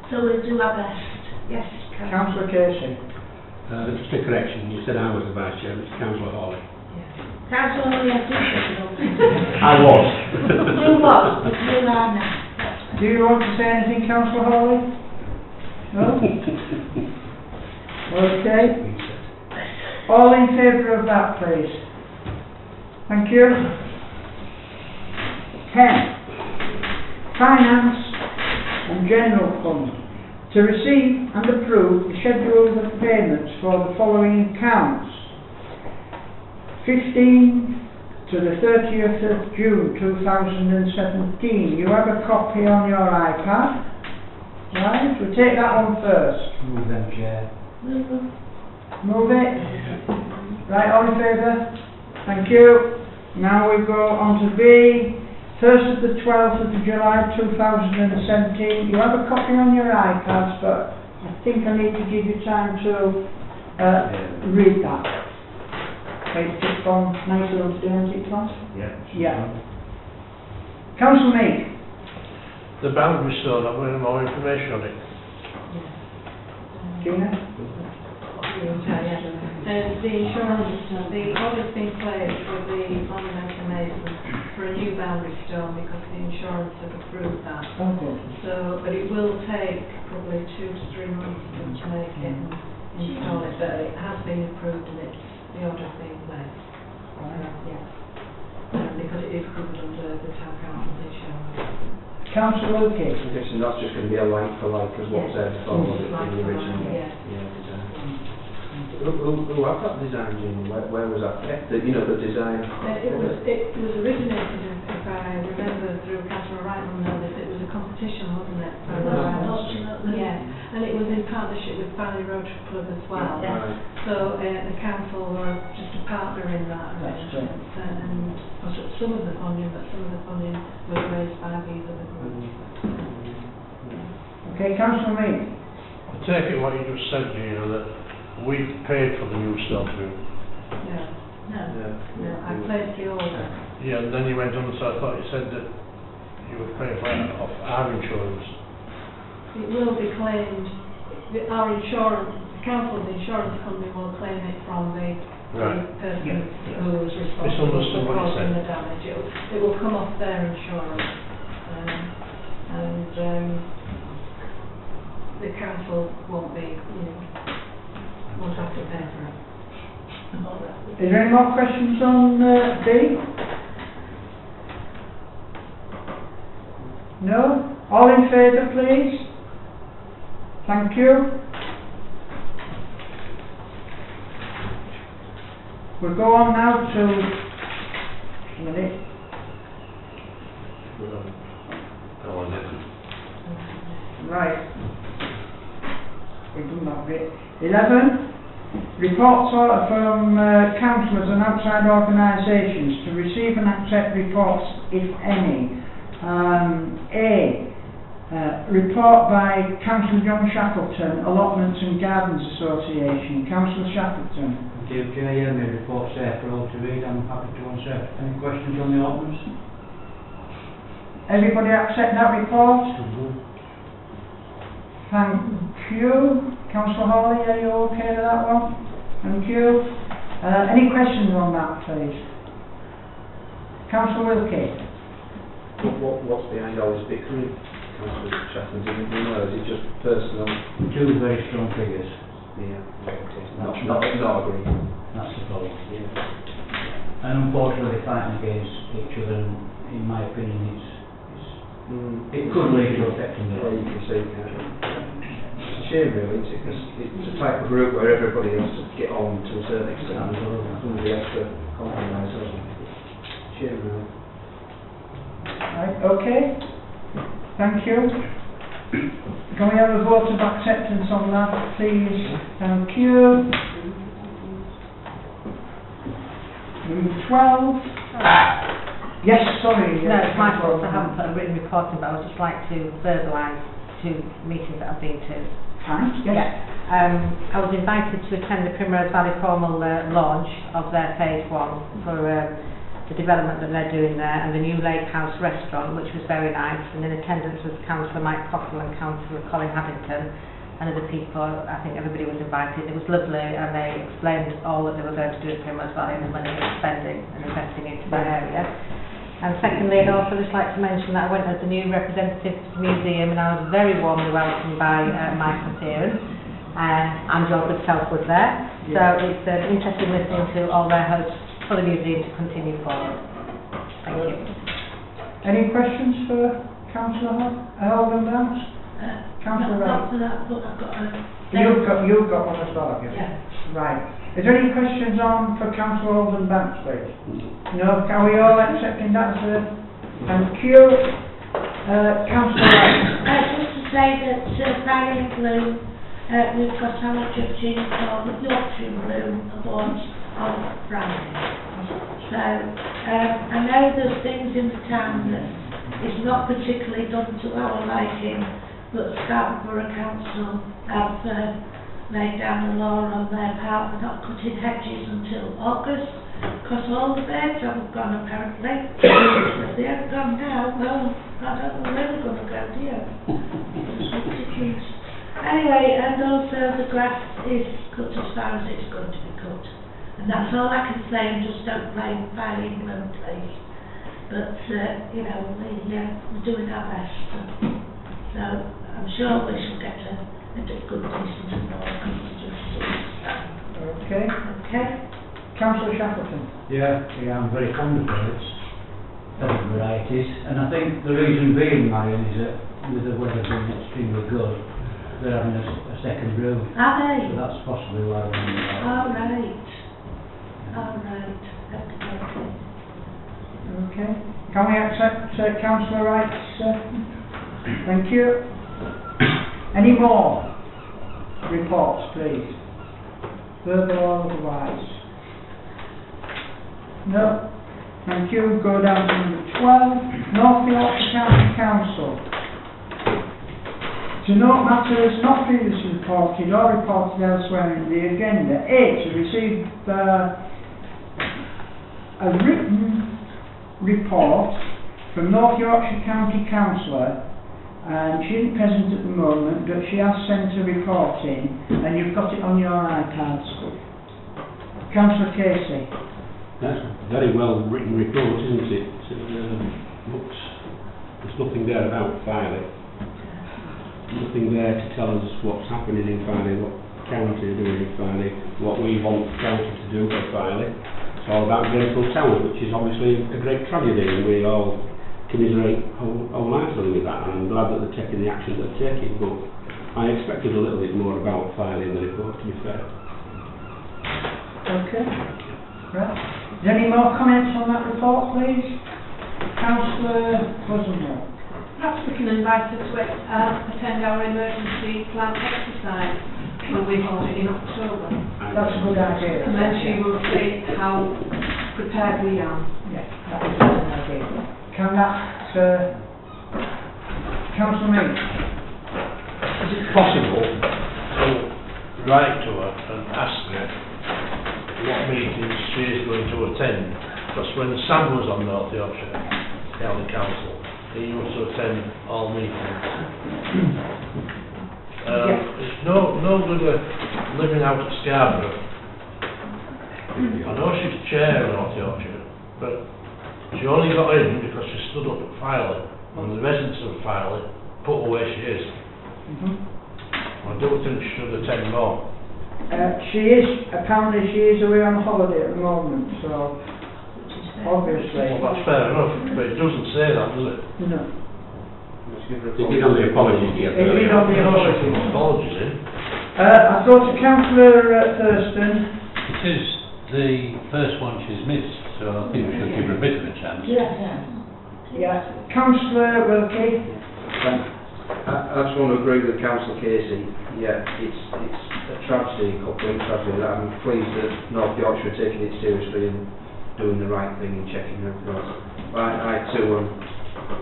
So we'll do our best. Yes, Councillor Casey. Just a correction, you said I was the vice chair, it's Councillor Hawley. Councillor Hawley, I did I was. You was, but you are now. Do you want to say anything, Councillor Hawley? No? Okay. All in favour of that, please. Thank you. 10. Finance and General Fund. To receive and approve the schedule of payments for the following accounts. 15 to the 30th of June 2017. You have a copy on your iPad. Right, we'll take that one first. Move them, Chair. Move it. Right, all in favour? Thank you. Now we go on to B. 1st of the 12th of July 2017. You have a copy on your iPads, but I think I need to give you time to read that. It's just gone nicely on today, hasn't it, Tom? Yeah. Councillor Meek. The boundary stone, I've got more information on it. Gina? The insurance, the order's been placed with the Monumental Mason for a new boundary stone because the insurance have approved that. Okay. So, but it will take probably 2 to 3 months for them to make it and install it, but it has been approved and the order's been placed. Because it is covered under the town council's insurance. Councillor Lucas. I'm guessing that's just going to be a like for like as what's there before in the original. Design. Who have that design, Jim? Where was that kept? The design? It was originated, if I remember, through Councillor Wrightman notice. It was a competition, wasn't it? Yes, and it was in partnership with Family Rotary Club as well. Right. So the council were just a partner in that arrangement, and some of the funding, but some of the funding was raised by these other groups. Okay, Councillor Meek. I take it what you just said, Gina, that we've paid for the new stone too. No, I placed the order. Yeah, and then you went on, so I thought you said that you were paying for it off our insurance. It will be claimed our insurance, the council's insurance company will claim it from the person who was responsible for causing the damage. It will come off their insurance, and the council won't have to pay for it. Is there any more questions on D? No? All in favour, please? Thank you. We'll go on now to... a minute. Right. We've done that bit. 11. Reports order from councillors and outside organisations to receive and accept reports, if any. Report by Councillor John Shackleton, Allotments and Gardens Association. Councillor Shackleton. Thank you, Chair. My report's there for all to read. I'm happy to answer any questions on the allotments. Everybody accept that report? Thank you. Councillor Hawley, are you okay with that one? Thank you. Any questions on that, please? Councillor Wilkie. What's behind all this bickering, Councillor Chapman? Do you know? Is it just personal? Two very strong figures. Yeah. Not agreeing. That's the problem. Yeah. And unfortunately, fighting against each other, in my opinion, it could lead to affecting the you can see. It's a shame, really, isn't it? Because it's a type of group where everybody has to get on to a certain extent. Somebody has to compromise. Shame, really. Right, okay. Thank you. Can we have a vote of acceptance on that, please? Thank you. Number 12. Yes, sorry. No, it's my fault. I haven't put a written report in, but I would just like to verbalise 2 meetings that I've been to. Thanks, yes. Yeah. I was invited to attend the Primrose Valley formal launch of their phase 1 for the development that they're doing there, and the new Lake House restaurant, which was very nice, and in attendance was Councillor Mike Cockle and Councillor Colin Haddington and other people. I think everybody was invited. It was lovely, and they explained all that they were going to do at Primrose Valley and the money they were spending and investing into that area. And secondly, I'd also just like to mention that I went as the new representative to the museum, and I was very warmly welcomed by Michael Fearon, and Joseph Self was there. So it's interesting listening to all their hopes for the museum to continue forward. Thank you. Any questions for Councillor Holden Dance? Councillor Not for that, but I've got a... You've got one as well, have you? Yeah. Right. Is there any questions on for Councillor Holden Dance, please? No? Are we all accepting that, sir? Thank you. Councillor Wright. Just to say that Friday in Blue, we've got our judging for the Yorkshire Blue Awards on Friday. So, I know there's things in the town that is not particularly done to our liking, but Scarborough Council have laid down the law on their part for not cutting hedges until August, because all the birds haven't gone apparently. If they haven't gone now, well, I don't know where they're going to go, do you? It's ridiculous. Anyway, and also the grass is cut as far as it's going to be cut. And that's all I can say, and just don't blame Fire England, please. But, you know, we're doing our best. So I'm sure we shall get a good, decent and more constituency. Okay. Okay. Councillor Shackleton. Yeah, I'm very fond of birds, other varieties, and I think the reason being, Marion, is that with the weather being extremely good, they're having a second room. Are they? So that's possibly why we're having that. All right. All right. Okay. Can we accept Councillor Wright's? Thank you. Any more reports, please? Verbal or otherwise? No. Thank you. Go down to number 12. North Yorkshire County Council. To note matters not previously reported or reported elsewhere in the agenda. A. To receive a written report from North Yorkshire County Councillor and she isn't present at the moment, but she has sent a report in, and you've got it on your iPads. Councillor Casey. That's a very well written report, isn't it? Looks, there's nothing there about Filey. Nothing there to tell us what's happening in Filey, what county are doing in Filey, what we want the county to do for Filey. It's all about Grenfell Towers, which is obviously a great tragedy, and we all commiserate wholeheartedly with that, and I'm glad that they're taking the action they're taking, but I expected a little bit more about Filey in the report, to be fair. Okay. Right. Is there any more comments on that report, please? Councillor Rosenberg. Perhaps we can invite her to attend our emergency plan exercise when we hold it in October. That's a good idea. And then she will see how prepared we are. Yeah, that is a good idea. Can that, Councillor Mead? Is it possible to write to her and ask her what meetings she is going to attend? Because when Sam was on North Yorkshire County Council, he used to attend all meetings. It's no good living out at Scarborough. I know she's chair of North Yorkshire, but she only got in because she stood up at Filey, and the residents of Filey put her where she is. I don't think she should attend more. Apparently she is away on holiday at the moment, so obviously. Well, that's fair enough, but it doesn't say that, does it? No. They did on the apologies yet. They did on the apologies in. I thought to Councillor Thurston. It is the first one she's missed, so I think we should give her a bit of a chance. Yeah. Councillor Wilkie. I just want to agree with Councillor Casey. Yeah, it's a tragedy, a complete tragedy. I'm pleased that North Yorkshire are taking it seriously and doing the right thing and checking their reports. I too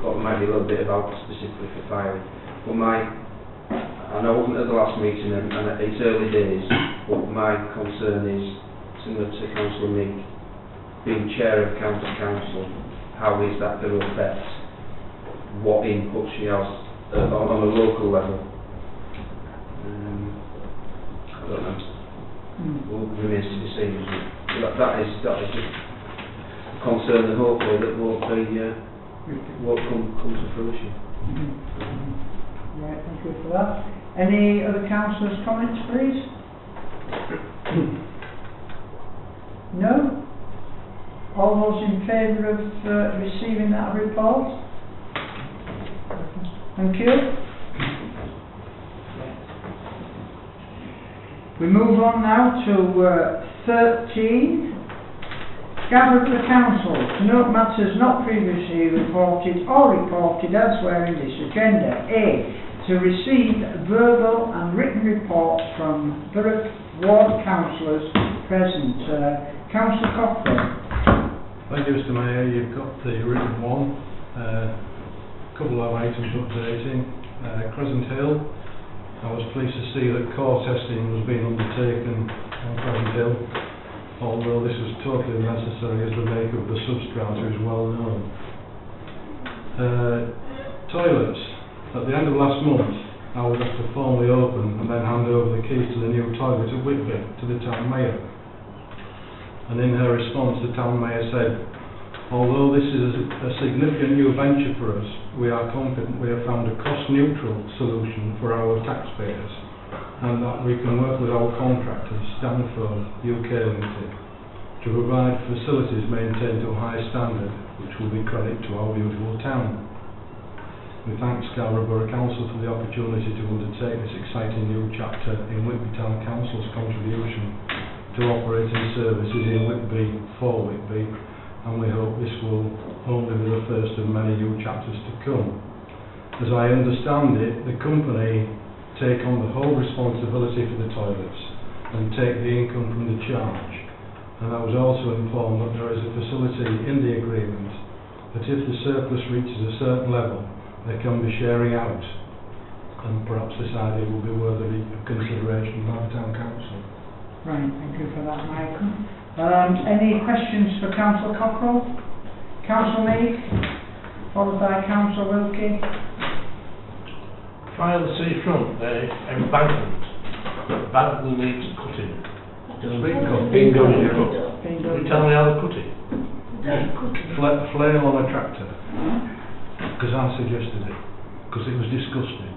thought there might be a little bit about specifically for Filey. But I know I wasn't at the last meeting and it's early days, but my concern is similar to Councillor Meek, being chair of County Council, how is that going to affect what input she has on a local level? I don't know. Well, remains to be seen. That is just a concern and hopefully that won't come to fruition. Right, thank you for that. Any other councillors' comments, please? No? All those in favour of receiving that report? Thank you. We move on now to 13. Scarborough to the Council to note matters not previously reported or reported elsewhere in this agenda. A. To receive verbal and written reports from Borough Ward Councillors present. Councillor Cochrane. Thank you, Mr Mayor. You've got the written one. A couple of items updating. Crescent Hill. I was pleased to see that core testing was being undertaken on Crescent Hill, although this was totally unnecessary as the make of the substrata is well known. Toilets. At the end of last month, I was asked to formally open and then hand over the keys to the new toilet at Whitby to the town mayor. And in her response, the town mayor said, although this is a significant new venture for us, we are confident we have found a cost-neutral solution for our taxpayers and that we can work with our contractors, Stanford UK Limited, to provide facilities maintained to a high standard, which will be credit to our beautiful town. We thank Scarborough Borough Council for the opportunity to undertake this exciting new chapter in Whitby Town Council's contribution to operating services in Whitby for Whitby, and we hope this will only be the first of many new chapters to come. As I understand it, the company take on the whole responsibility for the toilets and take the income from the charge. And I was also informed that there is a facility in the agreement that if the surplus reaches a certain level, they can be sharing out. And perhaps this idea will be worthy of consideration by the Town Council. Right, thank you for that, Michael. Any questions for Councillor Cockrell? Councillor Mead, followed by Councillor Wilkie. by the seafront, the embankment, badly needs cutting. Being done, yeah. Can you tell me how they cut it? Flail on a tractor, because I suggested it, because it was disgusting.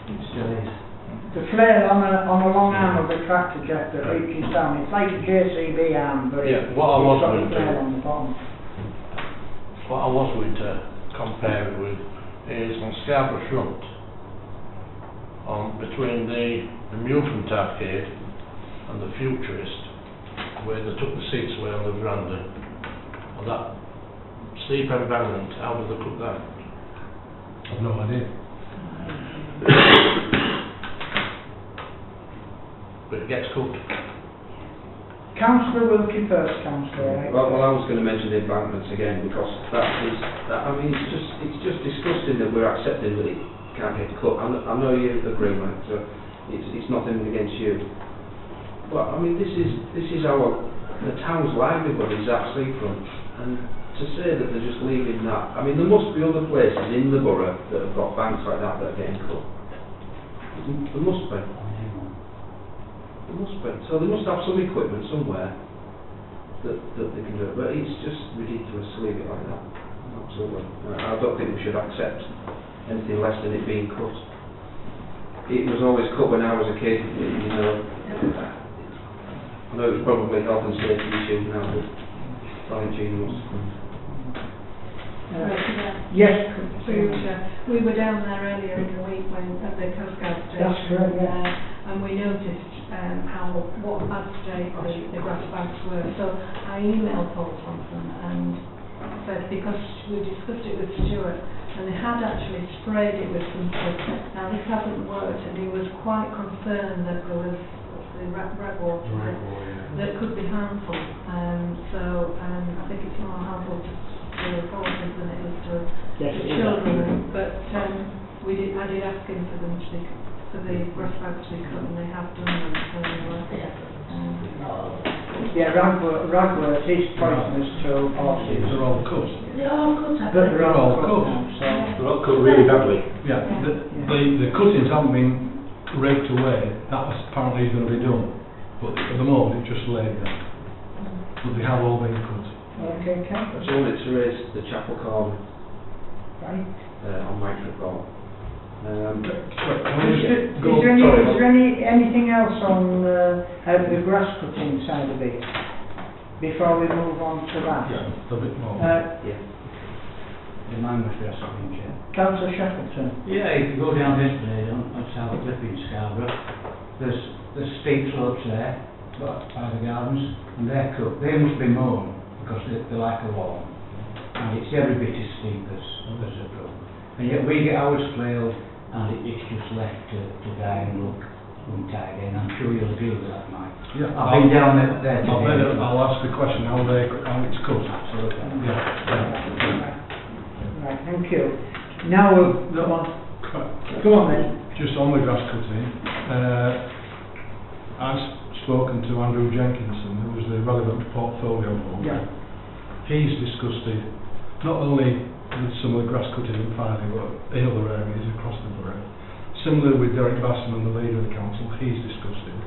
It still is. The flail on a long arm of a tractor jet that reaches down, it's like a JCB arm, but Yeah, what I was it's got a going to flail on the bottom. What I was going to compare it with is on Scarborough Front, between the Mewfront Arcade and the Futurist, where they took the seats away on the veranda, and that steep embankment, how did they cut that? I've no idea. But it gets cut. Councillor Wilkie first, Councillor. Well, I was going to mention the embankments again because I mean, it's just disgusting that we're accepting that it can't get cut. I know you agree, mate. So it's nothing against you. But I mean, this is the town's livelihood is that seafront, and to say that they're just leaving that. I mean, there must be other places in the borough that have got banks like that are getting cut. There must be. There must be. So they must have some equipment somewhere that they can do it. But it's just ridiculous to leave it like that. Absolutely. I don't think we should accept anything less than it being cut. It was always cut when I was a kid, you know. I know it's probably a health and safety issue now, but Gene wants to come. Yes. We were down there earlier in the week when at the Coast Guard station. That's correct, yeah. And we noticed what a bad state the grass banks were. So I emailed Paul Thompson and said, because we discussed it with Stuart, and they had actually sprayed it with something. Now this hasn't worked, and he was quite concerned that there was the ragwort that could be harmful. So I think it's more harmful to the reporters than it is to children. But I did ask him for them to be, for the grass banks to be cut, and they have done them. So, ragwort is poisonous to horses. They're all cut. They're all cut, I But think. they're all cut. They're all cut really badly. Yeah, the cuttings haven't been raked away. That was apparently going to be done, but at the moment it's just laid there. But they have all been cut. Okay, okay. I just wanted to raise the chapel corner Right. on Mike Report. Is there anything else on the grass cutting side of it before we move on to that? Yeah, a bit more. Yeah. The man was dressed up in chair. Councillor Shackleton. Yeah, if you go down this blade on South Cliff in Scarborough, there's steep slopes there, by the gardens, and they're cut. They must be mown, because they're like a wall. And it's every bit as steep as a road. And yet we get ours flailed, and it's just left to die and look untidy, and I'm sure you'll agree with that, Mike. Yeah, I've been down there today. I'll ask the question how it's cut. Absolutely. Yeah. Right, thank you. Now we'll go on. Go on then. Just on the grass cutting, I've spoken to Andrew Jenkinson, who was the relevant portfolio holder. Yeah. He's discussed it, not only with some of the grass cutting in Farnham, but in other areas across the borough. Similarly with Derek Basson and the leader of the council, he's discussed it.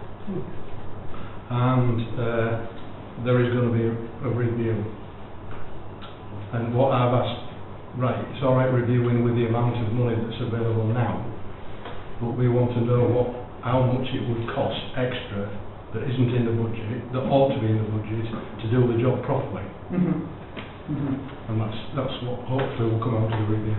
And there is going to be a review. And what I've asked, right, it's all right reviewing with the amount of money that's available now, but we want to know how much it would cost extra that isn't in the budget, that ought to be in the budget, to do the job properly. And that's what hopefully will come out of the review.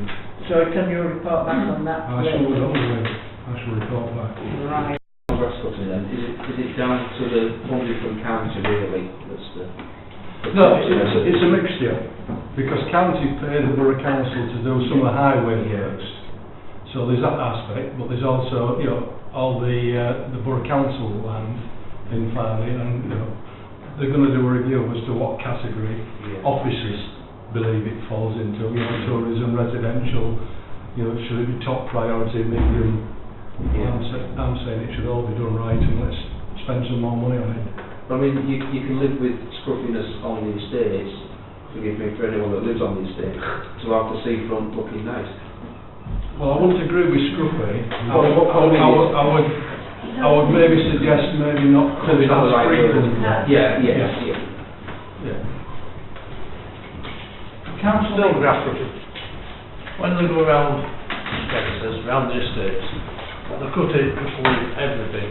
So can you report back on that? I shall report back. Right. Grass cutting then, is it down to the funding from county really? That's the No, it's a mixture, because county pay the borough council to do some of the highway works. So there's that aspect, but there's also, all the borough council land in Farnham, and they're going to do a review as to what category offices believe it falls into. Tourism, residential, should it be top priority, medium? I'm saying it should all be done right, and let's spend some more money on it. I mean, you can live with scruffiness on the estates, forgive me for anyone that lives on the estate, to have the seafront looking nice. Well, I wouldn't agree with Scruffy. I would maybe suggest maybe not coming as frequent. Yeah. Still grassroots. When they go around Texas, around the estates, they cut it, just leave everything.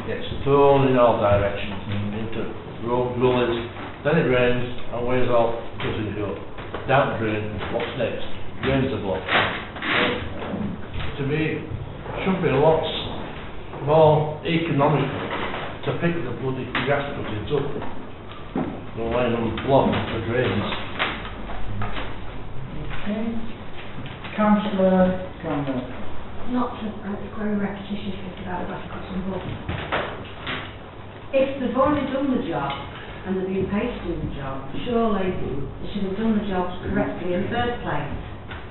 It gets thrown in all directions and into road gullies. Then it rains and weighs off, cutting it up. Down drain, what's next? Drains are blocked. To me, it should be a lot more economical to pick the bloody grass cuttings up than letting them block the drains. Okay. Councillor Campbell. Not to, it's very repetitious about grass cutting, but if they've already done the job and they're being paid to do the job, surely they should have done the job correctly in the first place.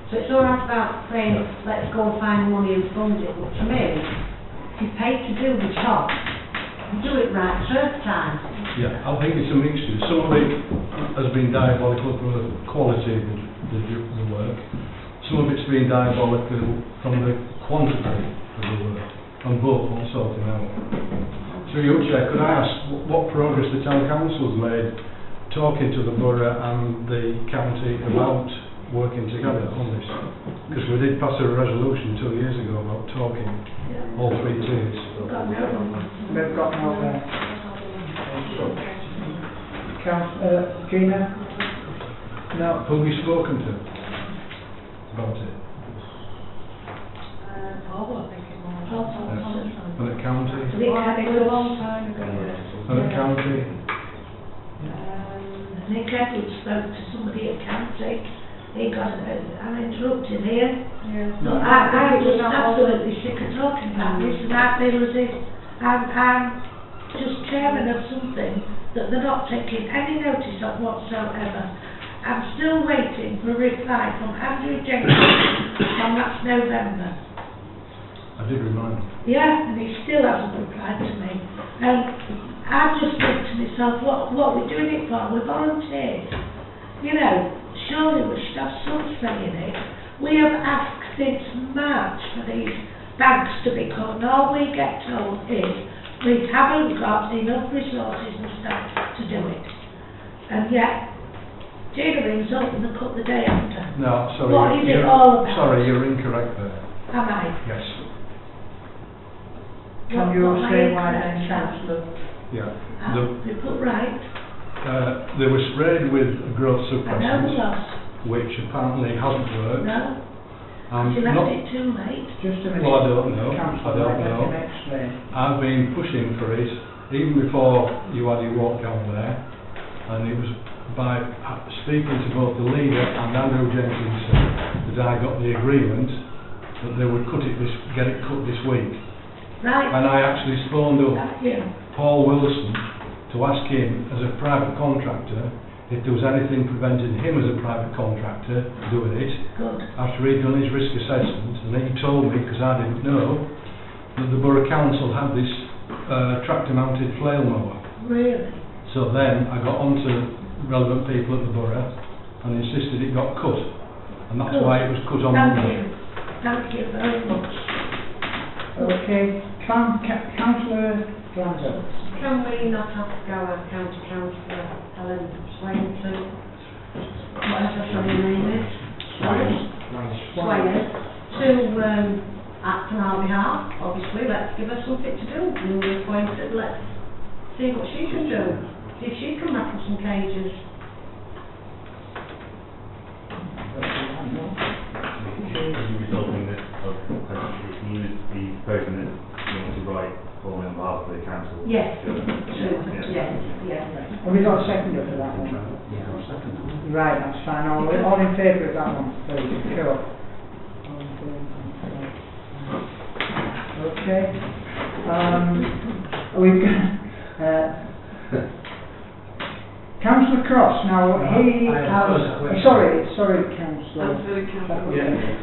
So it's all right about saying, let's go and find money and fund it, but to me, if you're paid to do the job, do it right first time. Yeah, I think it's a mixture. Some of it has been diabolical from the quality of the work. Some of it's been diabolical from the quantity of the work, and both not sorting out. So, your Chair, could I ask what progress the Town Council's made talking to the borough and the county about working together on this? Because we did pass a resolution 2 years ago about talking, all three tiers. We've got no Gina? No. Who have you spoken to about it? Paul, I think it was. And the county? It was a long time ago. And the county? Nick Edwards spoke to somebody at county. He got I'm interrupted here. But I'm just absolutely sick of talking about this, and I feel as if I'm just chairman of something that they're not taking any notice of whatsoever. I'm still waiting for a reply from Andrew Jenkins from last November. I did remind him. Yeah, and he still hasn't replied to me. And I've just thought to myself, what are we doing it for? We're volunteers. You know, surely we should have some say in it. We have asked since March for these banks to be cut, and all we get told is we haven't got enough resources and stuff to do it. And yet, Gina rings up and they cut the day after. No, sorry. What is it all about? Sorry, you're incorrect there. Am I? Yes. Can you say why then, Councillor? Yeah. They put right. They were sprayed with growth I know suppressants, the loss. which apparently hasn't worked. No. And You left not, it too late. Just a minute. well, I don't know. Councillor, I don't let know. him explain. I've been pushing for it even before you had your walk down there, and it was by speaking to both the leader and Andrew Jenkins that I got the agreement that they would get it cut this week. Right. And I actually phoned up Yeah. Paul Wilson to ask him, as a private contractor, if there was anything preventing him as a private contractor doing it. Good. After he'd done his risk assessment, and he told me, because I didn't know, that the Borough Council had this tractor-mounted flail mower. Really? So then I got on to relevant people at the Borough and insisted it got cut. And that's Good. why it was cut on Thank Monday. you. Thank you very much. Okay, Councillor Glanville. Can we not have to go our county councillor Helen Swain to whatever her name is? Swain to act on our behalf? Obviously, let's give her something to do. Newly appointed, let's see what she can do. See if she can rattle some cages. Resulting that you would be proposing that you want to write formally on behalf of the council. Yes. Yeah. Yes. Have we got a seconder for that one? Yeah, I'll second that. Right, that's fine. All in favour of that one, please? Sure. Okay. We've got Councillor Cross. Now he has. Sorry, Councillor.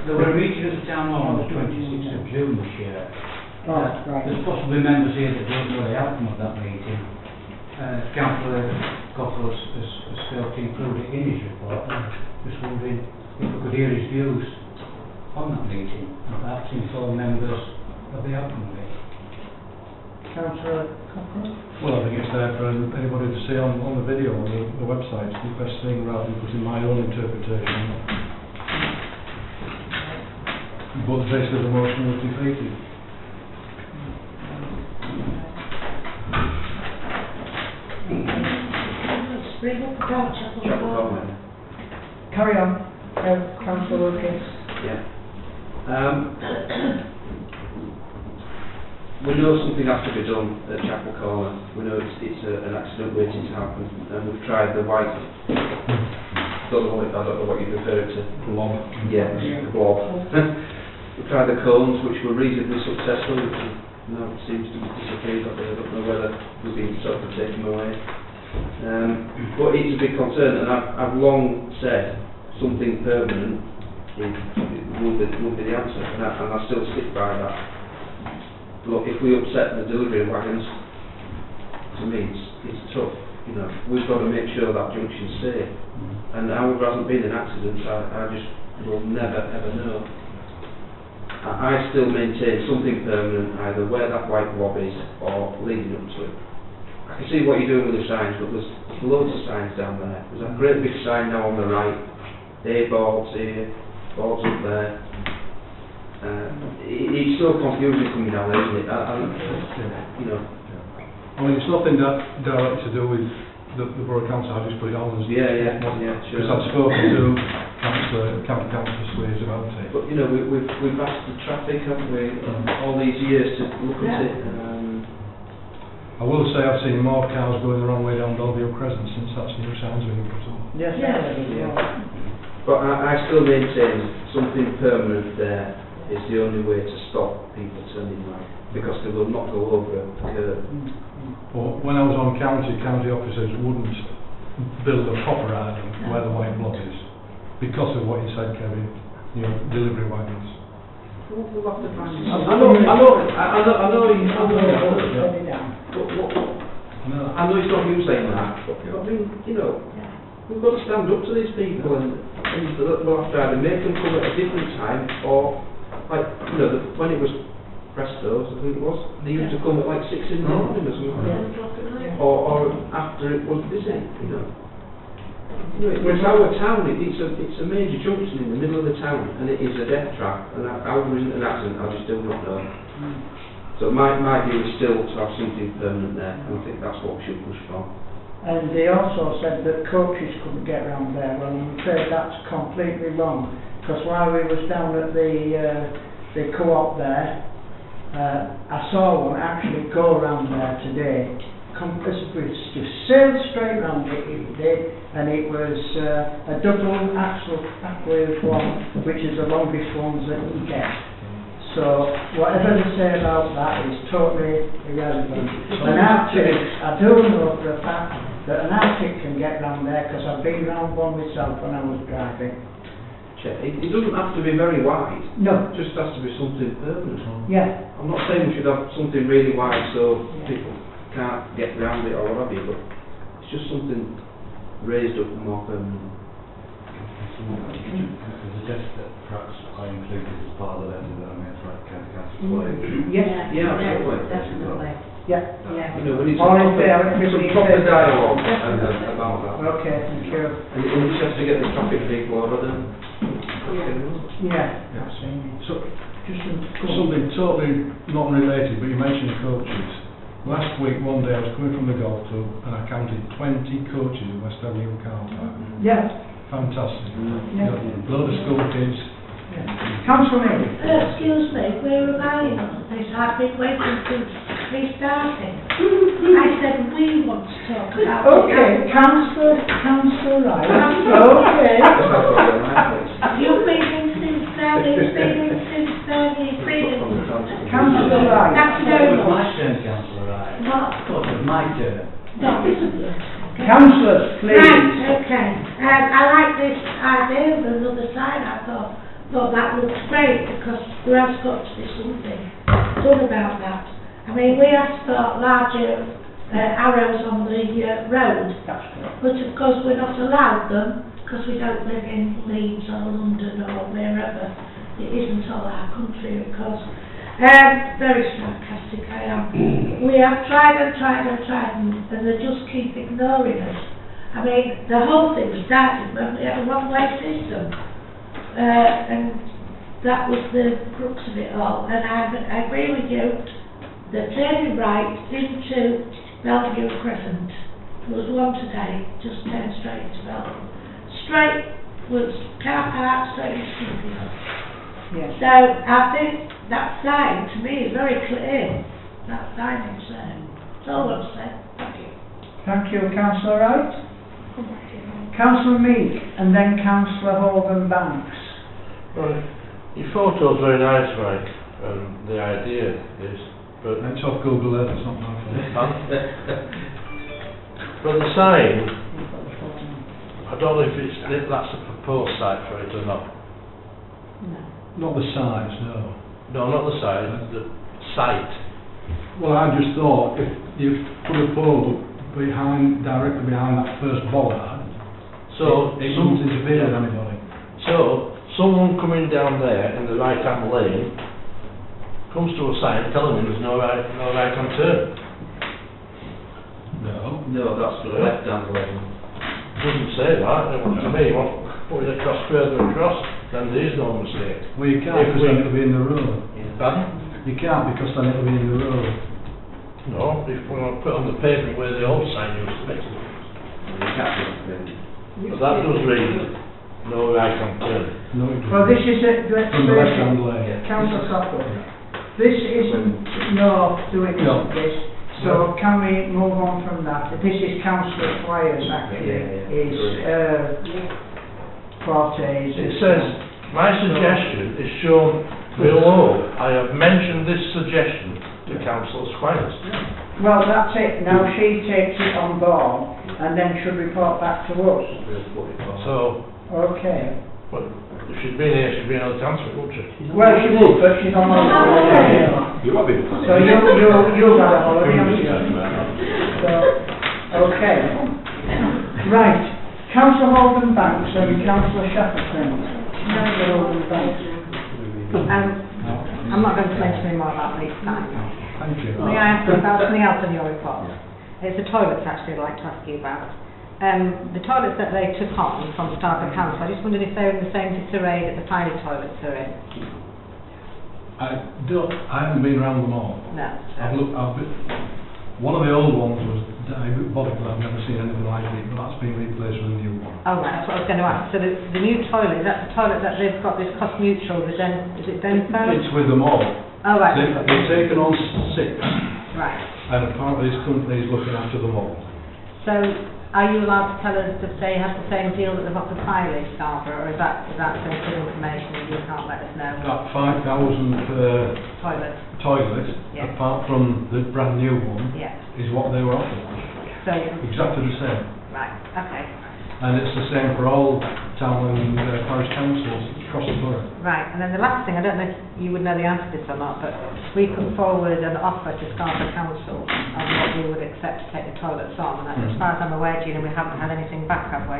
There were a meeting at the town hall on the 26th of June this year. Right. There's possibly members here that don't know the outcome of that meeting. Councillor Cockle has failed to include it in his report. Just wondering if we could hear his views. on that meeting, and perhaps inform members of the outcome of it. Councillor Cockburn? Well, I think it's there for anybody to see on the video on the website. It's the best thing rather than putting my own interpretation. But basically the motion was defeated. Bring up about Chapel Common. Carry on, Councillor Wilkins. Yeah. We know something has to be done at Chapel Corner. We know it's an accident waiting to happen, and we've tried the white. I don't know what you refer to. Blob. Yeah, the blob. We tried the cones, which were reasonably successful, which now seems to be disappeared. I don't know whether we've been sort of taken away. But it's a big concern, and I've long said something permanent would be the answer, and I still stick by that. Look, if we upset the delivery wagons, to me it's tough. You know, we've got to make sure that junction's safe. And however there hasn't been an accident, I just will never ever know. I still maintain something permanent, either where that white blob is or leading up to it. I can see what you're doing with the signs, but there's loads of signs down there. There's a great big sign now on the right, A boards here, boards up there. It's so confusing coming down there, isn't it? You know. I mean, it's nothing directly to do with the Borough Council. I just put it on as yeah, sure. Because I've spoken to County Councillor Swayze about it. But you know, we've asked the traffic, haven't we, all these years to look at it. I will say I've seen more cars going the wrong way down Belview Crescent since that's new signs being put up. Yes. But I still maintain something permanent there is the only way to stop people turning right, because they will not go over the curb. But when I was on county officers wouldn't build a proper island where the white block is, because of what you said, Kevin, you know, delivery wagons. We'll have to find it. I know it's not you saying that, but I mean, you know, we've got to stand up to these people, and we'll have to either make them come at a different time, or, like, you know, when it was Presto's, I think it was, they used to come at like 6 in the morning or something, or after it was busy, you know. You know, it's our town, it's a major junction in the middle of the town, and it is a death trap, and how there isn't an accident, I just do not know. So my view is still to have something permanent there, and I think that's what we should push for. And they also said that coaches couldn't get around there. Well, I'm afraid that's completely wrong, because while we was down at the co-op there, I saw one actually go around there today. Just sailed straight round it did, and it was a double axle backwards one, which is the longest ones that you get. So whatever they say about that is totally irrelevant. An Arctic, I do know for a fact that an Arctic can get round there, because I've been round one myself when I was driving. It doesn't have to be very wide. No. It just has to be something permanent. Yeah. I'm not saying we should have something really wide so people can't get round it or what have you, but it's just something raised up and more permanent. I suggest that perhaps I include this as part of the letter that I made for County Council Swayze. Yes. Yeah, absolutely. Definitely. Yeah. You know, we need All in some proper dialogue about that. Okay, thank you. And we just have to get the traffic people over there. Yeah. So, something totally not related, but you mentioned coaches. Last week, one day, I was coming from the golf club and I counted 20 coaches in West Avenue car park. Yeah. Fantastic. Yeah. Load of school kids. Councillor May. Excuse me, where am I in on this? I've been waiting since restarting. I said we want to talk about Okay, Councillor Wright. Okay. You've been in since then, he's been in since then, he's been in. Councillor Wright. That's no It was more. my turn, Councillor Wright. What? I thought it was my turn. No, isn't it? Councillors, please. Right, okay. I like this idea of another sign. I thought that looks great, because there has got to be something done about that. I mean, we asked for larger arrows on the road, but of course we're not allowed them, because we don't live in Leeds or London or wherever. it isn't all our country, of course. Very sarcastic I am. We have tried and tried and tried, and they just keep ignoring us. I mean, the whole thing started when we had a one-way system, and that was the crux of it all. And I agree with you, the turning right into Bellevue Crescent. There was one today, just turned straight into Bellevue. Straight was car park, straight into Kingsfield. Yes. So I think that sign to me is very clear. That sign is there. That's all I'm saying. Thank you. Thank you, Councillor Wright. Councillor Meek, and then Councillor Hogan Banks. Right. Your photo's very nice, Mike, and the idea is, but It's off Google Earth, it's not my fault. but the sign, I don't know if that's a proposed site for it or not. Not the size, no. No, not the site, the site. Well, I just thought if you put a pole directly behind that first bollard, So, it wouldn't interfere with anybody. So, someone coming down there in the right-hand lane comes to a sign telling him there's no right-hand turn. No. No, that's the left-hand lane. Doesn't say that. To me, put it across further across, then there is no mistake. Well, you can't because then it'll be in the road. Pardon? You can't because then it'll be in the road. No, if we want to put it on the pavement where the old sign used to be. But that does read no right-hand turn. No, it Well, this is a, From the left-hand lane. Councillor Cockle. This isn't no doing No. this. So can we move on from that? This is Councillor Squires actually, is Fortes. It says, my suggestion is shown below. I have mentioned this suggestion to Councillor Squires. Well, that's it. Now she takes it on board and then should report back to us. So, Okay. well, if she'd been here, she'd been able to answer it, wouldn't she? Well, she would, but she's on holiday. You have been. So you've had a holiday, haven't you? So, okay. Right. Councillor Hogan Banks and Councillor Shackleton. Councillor Hogan Banks. I'm not going to mention any more about these signs. Thank you. May I ask about something else in your report? It's the toilets actually I'd like to ask you about. The toilets that they took on from Starker Council, I just wondered if they're in the same disarray that the pilot toilets are in. I haven't been around them all. No. One of the old ones was diabolical. I've never seen anything like it, but that's been replaced with a new one. Oh right, that's what I was going to ask. So the new toilet, is that the toilet that they've got this cost mutual, is it Denford? It's with them all. Oh right. They've taken on 6. Right. And apparently this company is looking after them all. So, are you allowed to tell us if they have the same deal that they've offered Piley, Scarborough, or is that sensitive information that you can't let us know? That 5,000 toilet, Yeah. apart from the brand new one, Yeah. is what they were offered. So, Exactly the same. right, okay. And it's the same for all town and parish councils across the borough. Right, and then the last thing, I don't know if you would know the answer to this or not, but we put forward an offer to Scarborough Council on what we would accept to take the toilets on, and as far as I'm aware, Gina, we haven't had anything back, have we?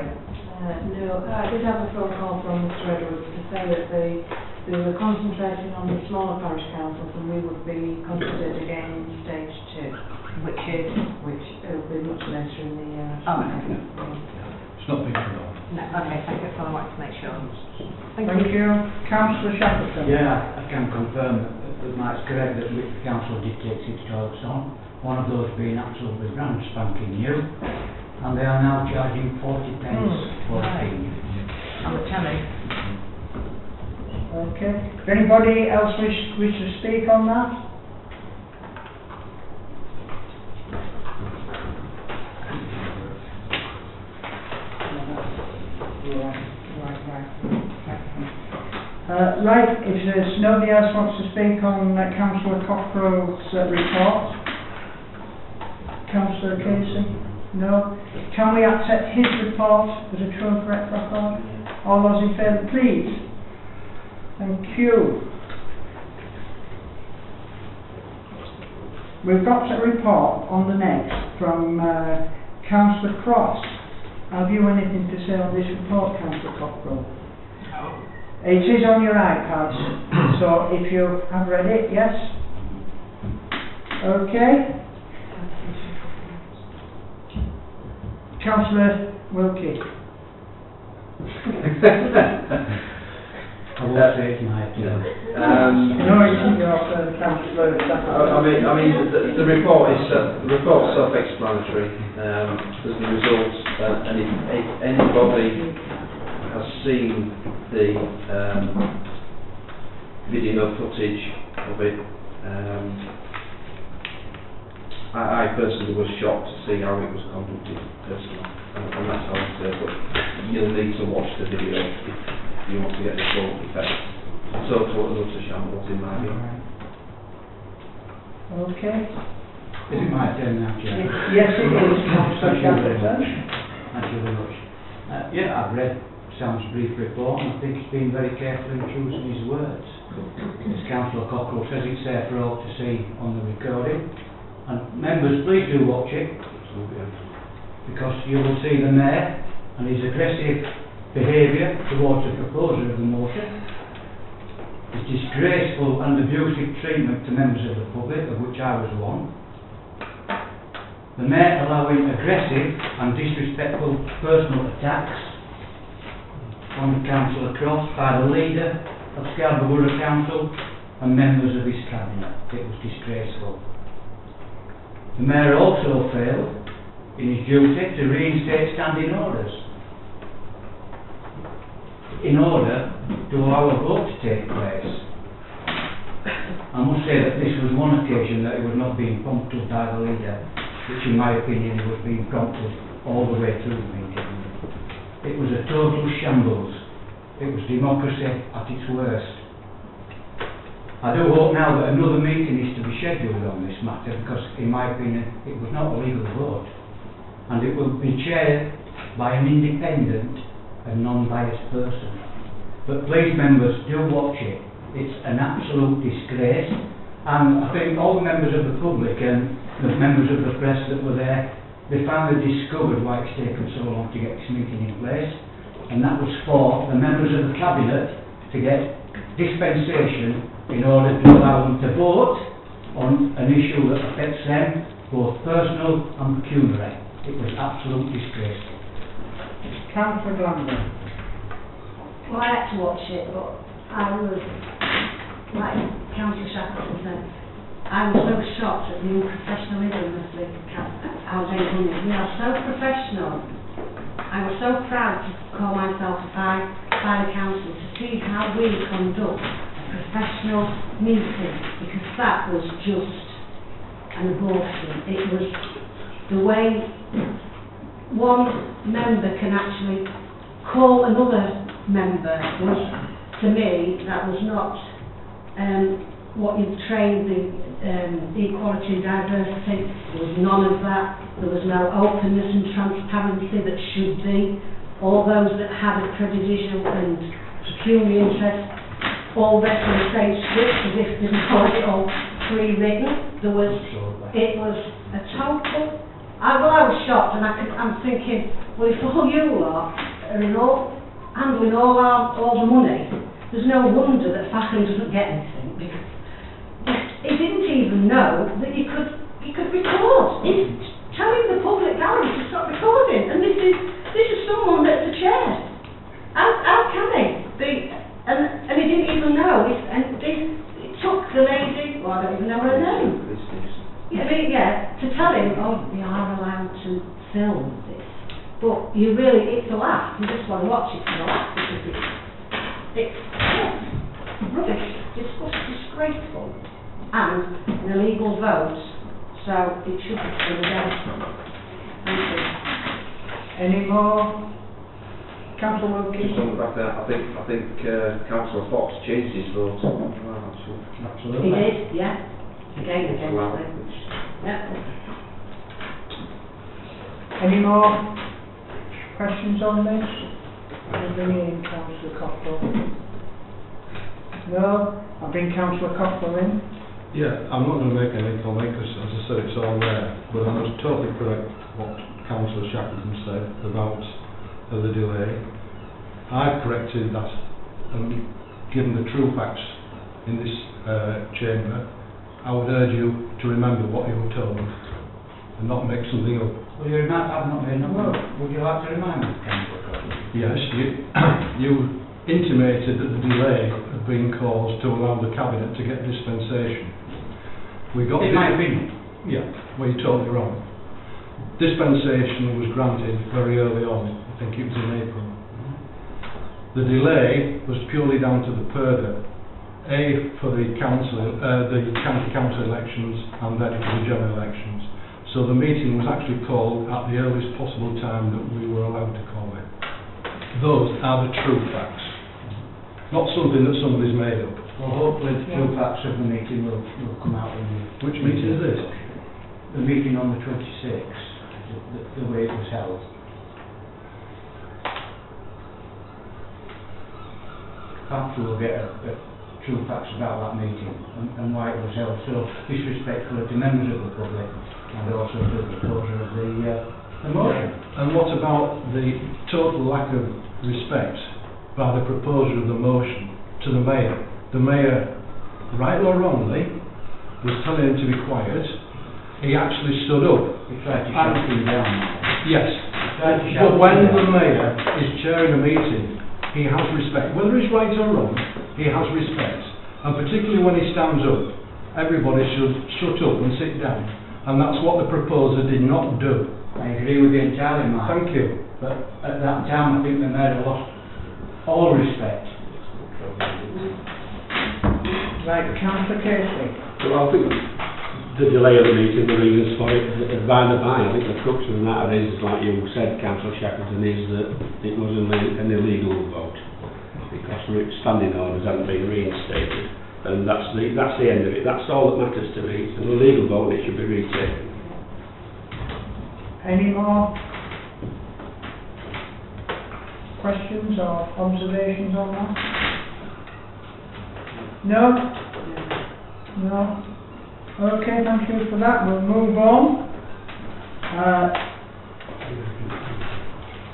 No, I did have a phone call from Mr. Edwards to say that they were concentrating on the smaller parish councils and we would be considered again in stage 2. Which will be much later in the year. Oh, okay. It's not big enough. No, okay, thank you, that's all I wanted to make sure. Thank you. Councillor Shackleton. Yeah, I can confirm that Mike's correct that the council did take 6 toilets on, one of those being absolutely brand spanking new, and they are now charging 40 pence for a fee. On the telly. Okay. Does anybody else wish to speak on that? Right, if there's nobody else wants to speak on Councillor Cockrell's report. Councillor Casey? No? Can we accept his report as a true and correct record? All those in favour, please. Thank you. We've got a report on the next from Councillor Cross. Have you anything to say on this report, Councillor Cockrell? No. It is on your iPads, so if you have read it, yes? Okay. Councillor Wilkie. I won't say it's my turn. No, it's your turn, Councillor. I mean, the report is the report's self-explanatory. There's the results, and if anybody has seen the video footage of it, I personally was shocked to see how it was conducted, personally, and that's how I say, but you'll need to watch the video if you want to get the full effect. So total utter shambles in my view. Okay. Is it my turn now, Chair? Yes, it is, Councillor Shackleton. Thank you very much. Yeah, I've read Sam's brief report and I think he's been very careful in choosing his words. As Councillor Cockrell says, it's there for all to see on the recording. And members, please do watch it, because you will see the Mayor and his aggressive behaviour towards the proposer of the motion, his disgraceful and abusive treatment to members of the public, of which I was one, the Mayor allowing aggressive and disrespectful personal attacks on the Councillor Cross by the leader of Scarborough Borough Council and members of his cabinet. It was disgraceful. The Mayor also failed in his duty to reinstate standing orders in order to allow a vote to take place. I must say that this was one occasion that it was not being prompted by the leader, which in my opinion was being prompted all the way through the meeting. It was a total shambles. It was democracy at its worst. I do hope now that another meeting is to be scheduled on this matter, because in my opinion it was not a legal vote, and it will be chaired by an independent and non-biased person. But please members, do watch it. It's an absolute disgrace, and I think all the members of the public and the members of the press that were there, they finally discovered why it's taken so long to get this meeting in place, and that was for the members of the cabinet to get dispensation in order to allow them to vote on an issue that affects them, both personal and pecuniary. It was absolute disgrace. Councillor Glanville. Well, I had to watch it, but I was, like Councillor Shackleton said, I was so shocked at the unprofessionalism of the our neighbours. We are so professional. I was so proud to call myself by the council to see how we conduct professional meeting, because that was just an abortion. It was the way one member can actually call another member was, to me, that was not what you've trained the equality and diversity. There was none of that. There was no openness and transparency that should be. All those that had a prejudicial and pecuniary interest all read from the same script as if they had it all pre-written. It was a total. I was shocked, and I'm thinking, well, if all you lot are handling all the money, there's no wonder that Fackham doesn't get anything, because he didn't even know that you could record. He's telling the public gallery to stop recording, and this is someone that's the chair. How can he? And he didn't even know. It took the lady, well, I don't even know her name. To tell him, oh, we are allowed to film this. But it's a laugh. You just want to watch it for the laugh, because it's rubbish. It's disgraceful. And an illegal vote. So it should be put again. Thank you. Any more? Councillor Wilkie. Just on the back there, I think Councillor Fox changed his vote. Absolutely. He did, yeah. Again, yeah. Any more questions on this? I'll bring in Councillor Cockrell. No? I'll bring Councillor Cockrell in. Yeah, I'm not going to make any comment because, as I said, it's all there. But I was totally correct what Councillor Shackleton said about the delay. I've corrected that and given the true facts in this chamber, I would urge you to remember what you were told and not make something up. Well, I've not made no move. Would you like to remind me, Councillor? Yes, you intimated that the delay had been caused to allow the Cabinet to get dispensation. We got In my opinion. Yeah, well, you're totally wrong. Dispensation was granted very early on, I think it was in April. The delay was purely down to the purdah, for the county council elections and then for the general elections. So the meeting was actually called at the earliest possible time that we were allowed to call it. Those are the true facts, not something that somebody's made up. Well, hopefully the true facts of the meeting will come out in the... Which meeting is this? The meeting on the 26th, the way it was held. Perhaps we'll get a true facts about that meeting and why it was held so disrespectfully to members of the public and also to the proposer of the motion. And what about the total lack of respect by the proposer of the motion to the Mayor? The Mayor, right or wrongly, was telling him to be quiet. He actually stood up. He tried to shut him down. Yes, but when the Mayor is chairing a meeting, he has respect. Whether he's right or wrong, he has respect. And particularly when he stands up, everybody should shut up and sit down. And that's what the proposer did not do. I agree with you entirely, Mark. Thank you. But at that time, I think the Mayor lost all respect. Right, Councillor Casey. Well, I think the delay of the meeting, the reasons for it, by the by, I think the crux of the matter is, like you said, Councillor Shackleton, is that it was an illegal vote because the standing orders hadn't been reinstated, and that's the end of it. That's all that matters to me. It's an illegal vote and it should be retaken. Any more questions or observations on that? No? No? Okay, thank you for that. We'll move on.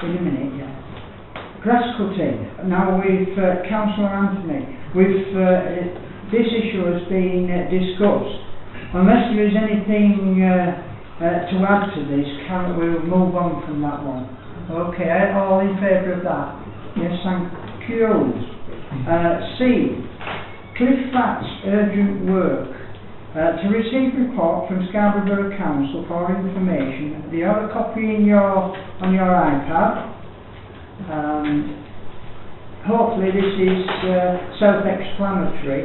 In a minute, yeah. Grass cutting. Now with Councillor Anthony, this issue has been discussed. Unless there is anything to add to this, we'll move on from that one. Okay, all in favour of that? Yes, thank you. C. Cliff Flats urgent work. To receive report from Scarborough Borough Council for information. You have a copy on your iPad. Hopefully this is self-explanatory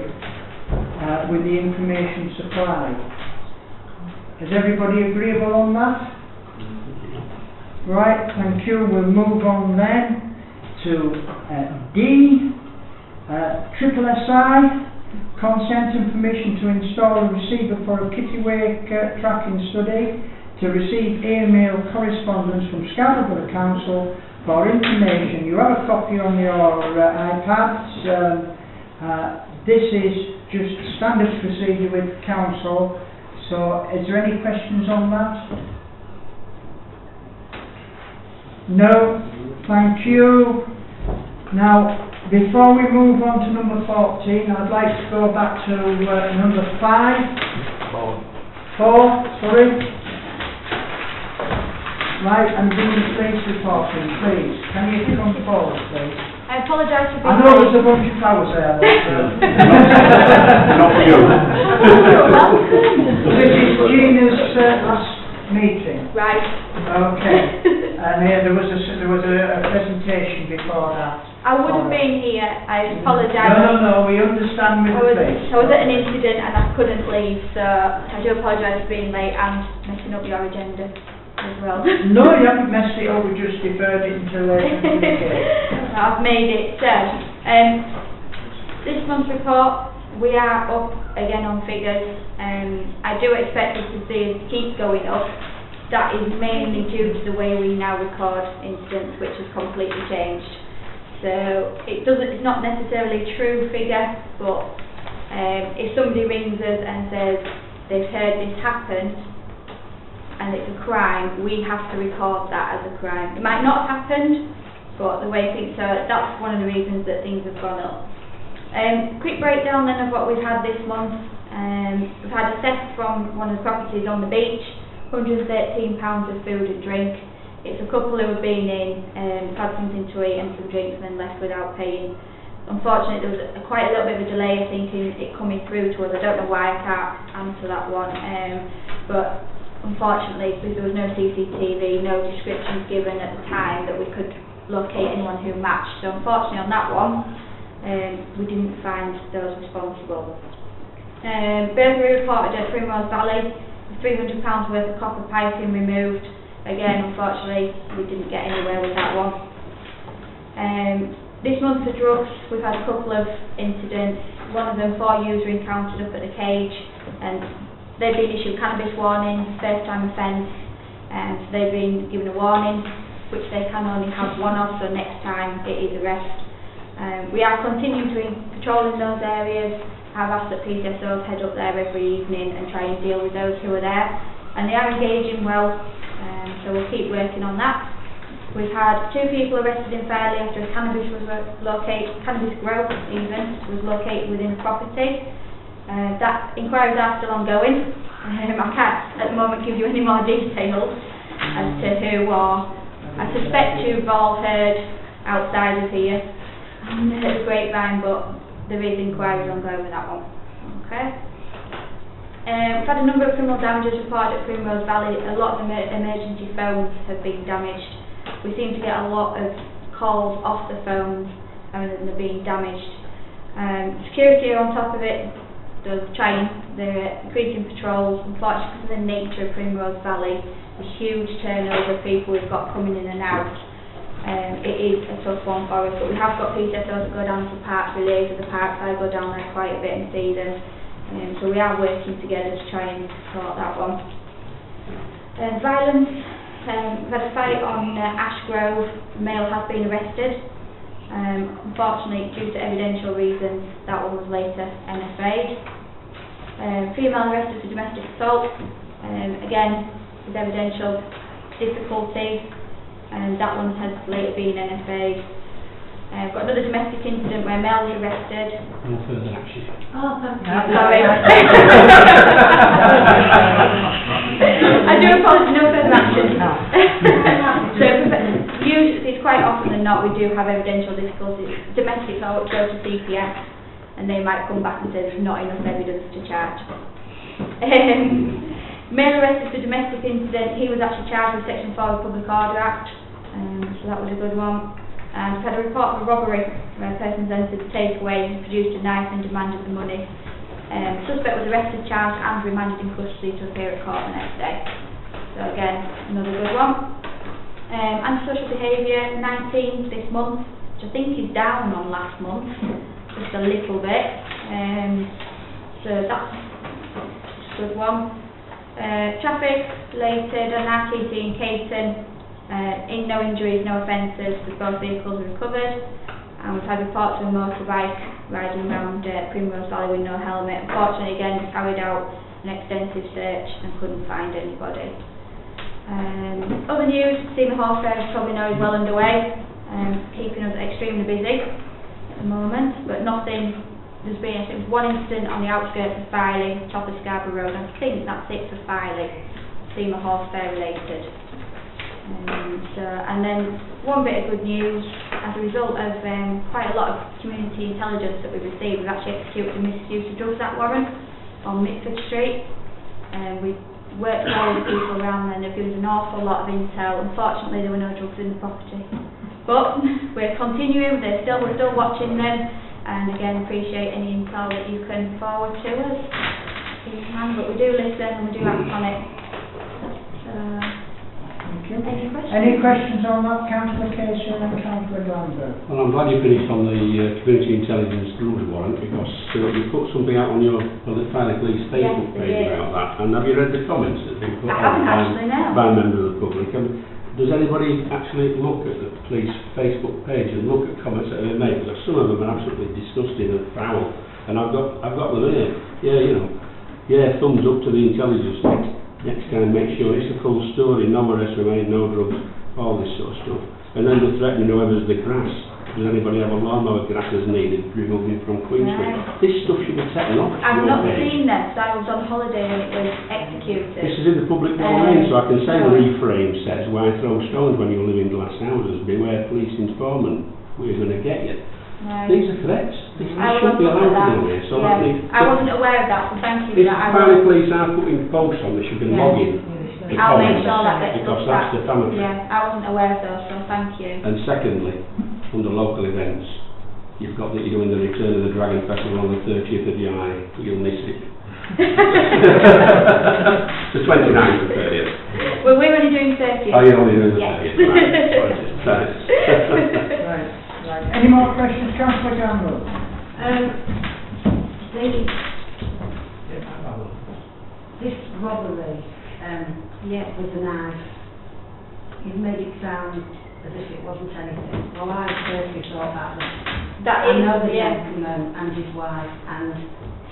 with the information supplied. Is everybody agreeable on that? Right, thank you. We'll move on then to D, Triple SI. Consent and permission to install a receiver for a kittiwake tracking study, to receive email correspondence from Scarborough Council for information. You have a copy on your iPads. This is just standard procedure with Council. So is there any questions on that? No? Thank you. Now, before we move on to number 14, I'd like to go back to number 5. 4, sorry. Right, and do the police reporting, please. Can you come forward, please? I apologise for being I know there's a bunch of flowers there. Not for you. This is Gina's last meeting. Right. Okay. And there was a presentation before that. I would have been here. I apologise. No, we understand with the face. I was at an incident and I couldn't leave, so I do apologise for being late and messing up your agenda as well. No, you haven't messed it up, we just deferred it until later in the day. I've made it. So, this month's report, we are up again on figures. I do expect us to see us keep going up. That is mainly due to the way we now record incidents, which has completely changed. So it's not necessarily a true figure, but if somebody rings us and says they've heard this happen and it's a crime, we have to record that as a crime. It might not have happened, but the way things are, that's one of the reasons that things have gone up. Quick breakdown then of what we've had this month. We've had a theft from one of the properties on the beach, £113 of food and drink. It's a couple who have been in, had something to eat and some drinks and then left without paying. Unfortunately, there was quite a little bit of a delay, I think, in it coming through to us. I don't know why, I can't answer that one. But unfortunately, because there was no CCTV, no descriptions given at the time that we could locate anyone who matched. So unfortunately on that one, we didn't find those responsible. Burglary reported at Primrose Valley, £300 worth of copper piping removed. Again, unfortunately, we didn't get anywhere with that one. This month for drugs, we've had a couple of incidents. One of them, 4 youths were encountered up at the cage, and they've been issued cannabis warnings, first time offence, and so they've been given a warning, which they can only have one of, so next time it is arrest. We are continuing to patrol in those areas. I've asked that PCSOs head up there every evening and try and deal with those who are there, and they are engaging well, so we'll keep working on that. We've had 2 people arrested in Fairley after a cannabis grow was located within the property. That inquiries are still ongoing. I can't at the moment give you any more details as to who, or I suspect you've all heard outside of here and the grapevine, but there is inquiries ongoing with that one. Okay. We've had a number of criminal damages reported at Primrose Valley. A lot of emergency phones have been damaged. We seem to get a lot of calls off the phones and they're being damaged. Security are on top of it. They're increasing patrols. Unfortunately, because of the nature of Primrose Valley, the huge turnover of people we've got coming in and out, it is a tough one for us. But we have got PCSOs that go down to parks, we liaise with the parks. I go down there quite a bit and see them. So we are working together to try and sort that one. Violence. We've had a fight on Ash Grove. The male has been arrested. Unfortunately, due to evidential reasons, that one was later NFA'd. Female arrested for domestic assault. Again, with evidential difficulties, and that one has later been NFA'd. We've got another domestic incident where male was arrested. No further action. Oh, thank you. Sorry. I do apologise, no further action. So, it's quite often than not we do have evidential difficulties. Domestic assault go to CPS and they might come back and say there's not enough evidence to charge. Male arrested for domestic incident, he was actually charged with Section 4 of the Public Order Act, so that was a good one. We've had a report of a robbery where a person's entered the takeaway, produced a knife and demanded the money. Suspect was arrested, charged and remanded in custody to appear at court the next day. So again, another good one. Antisocial behaviour, 19 this month, which I think is down on last month, just a little bit. So that's a good one. Traffic related on RTC in Caton. No injuries, no offences, with both vehicles recovered. And we've had reports of a motorbike riding around Primrose Valley with no helmet. Unfortunately, again, we carried out an extensive search and couldn't find anybody. Other news, SEMA Horse Fair, as you probably know, is well underway, keeping us extremely busy at the moment, but nothing. There's been, I think, one incident on the outskirts of Filey, top of Scarborough Road. I think that's it for Filey, SEMA Horse Fair related. And then one bit of good news, as a result of quite a lot of community intelligence that we've received, we've actually executed a Misuse of Drugs Act warrant on Mitford Street. We worked well with people around there and they've given us an awful lot of intel. Unfortunately, there were no drugs in the property. But we're continuing, we're still watching them, and again appreciate any intel that you can forward to us. But we do listen and we do act on it. Any questions on that, Councillor Casey and Councillor Glanville? Well, I'm glad you finished on the community intelligence drugs warrant, because you put something out on your Fairley Police Facebook page about that. And have you read the comments that have been put out by members of the public? Does anybody actually look at the police Facebook page and look at comments that have been made? Because some of them are absolutely disgusting and foul. And I've got them here. Thumbs up to the intelligence. Next time, make sure it's the full story, no arrests were made, no drugs, all this sort of stuff. And then they're threatening whoever's the grass. Does anybody have a lawnmower grass as needed, removing from Queen Street? Right. This stuff should be taken off. I've your not page. seen this. I was on holiday when it was executed. This is in the public domain, so I can say the reframe says, why throw stones when you live in glass houses? Beware police informant, we're going to get you. Right. These are threats. This I shouldn't be wasn't allowed to aware do this. So yeah. that needs- I wasn't aware of that, so thank you If for that. Family Police are putting posts on, they should be logging the I'll make comments, sure that gets because looked that's at. defamatory. Yeah, I wasn't aware of those, so thank you. And secondly, under local events, you've got that you're doing the Return of the Dragon Festival on the 30th of July. You'll miss it. The 29th of 30th. Well, we're only doing 30th. Oh, you're only doing the Yeah. 30th. Right. Right, right. Any more questions, Councillor Gamble? Lady, this robbery, with the knife, you've made it sound as if it wasn't anything. Well, I personally thought that was... That I is, know the yeah. gentleman and his wife, and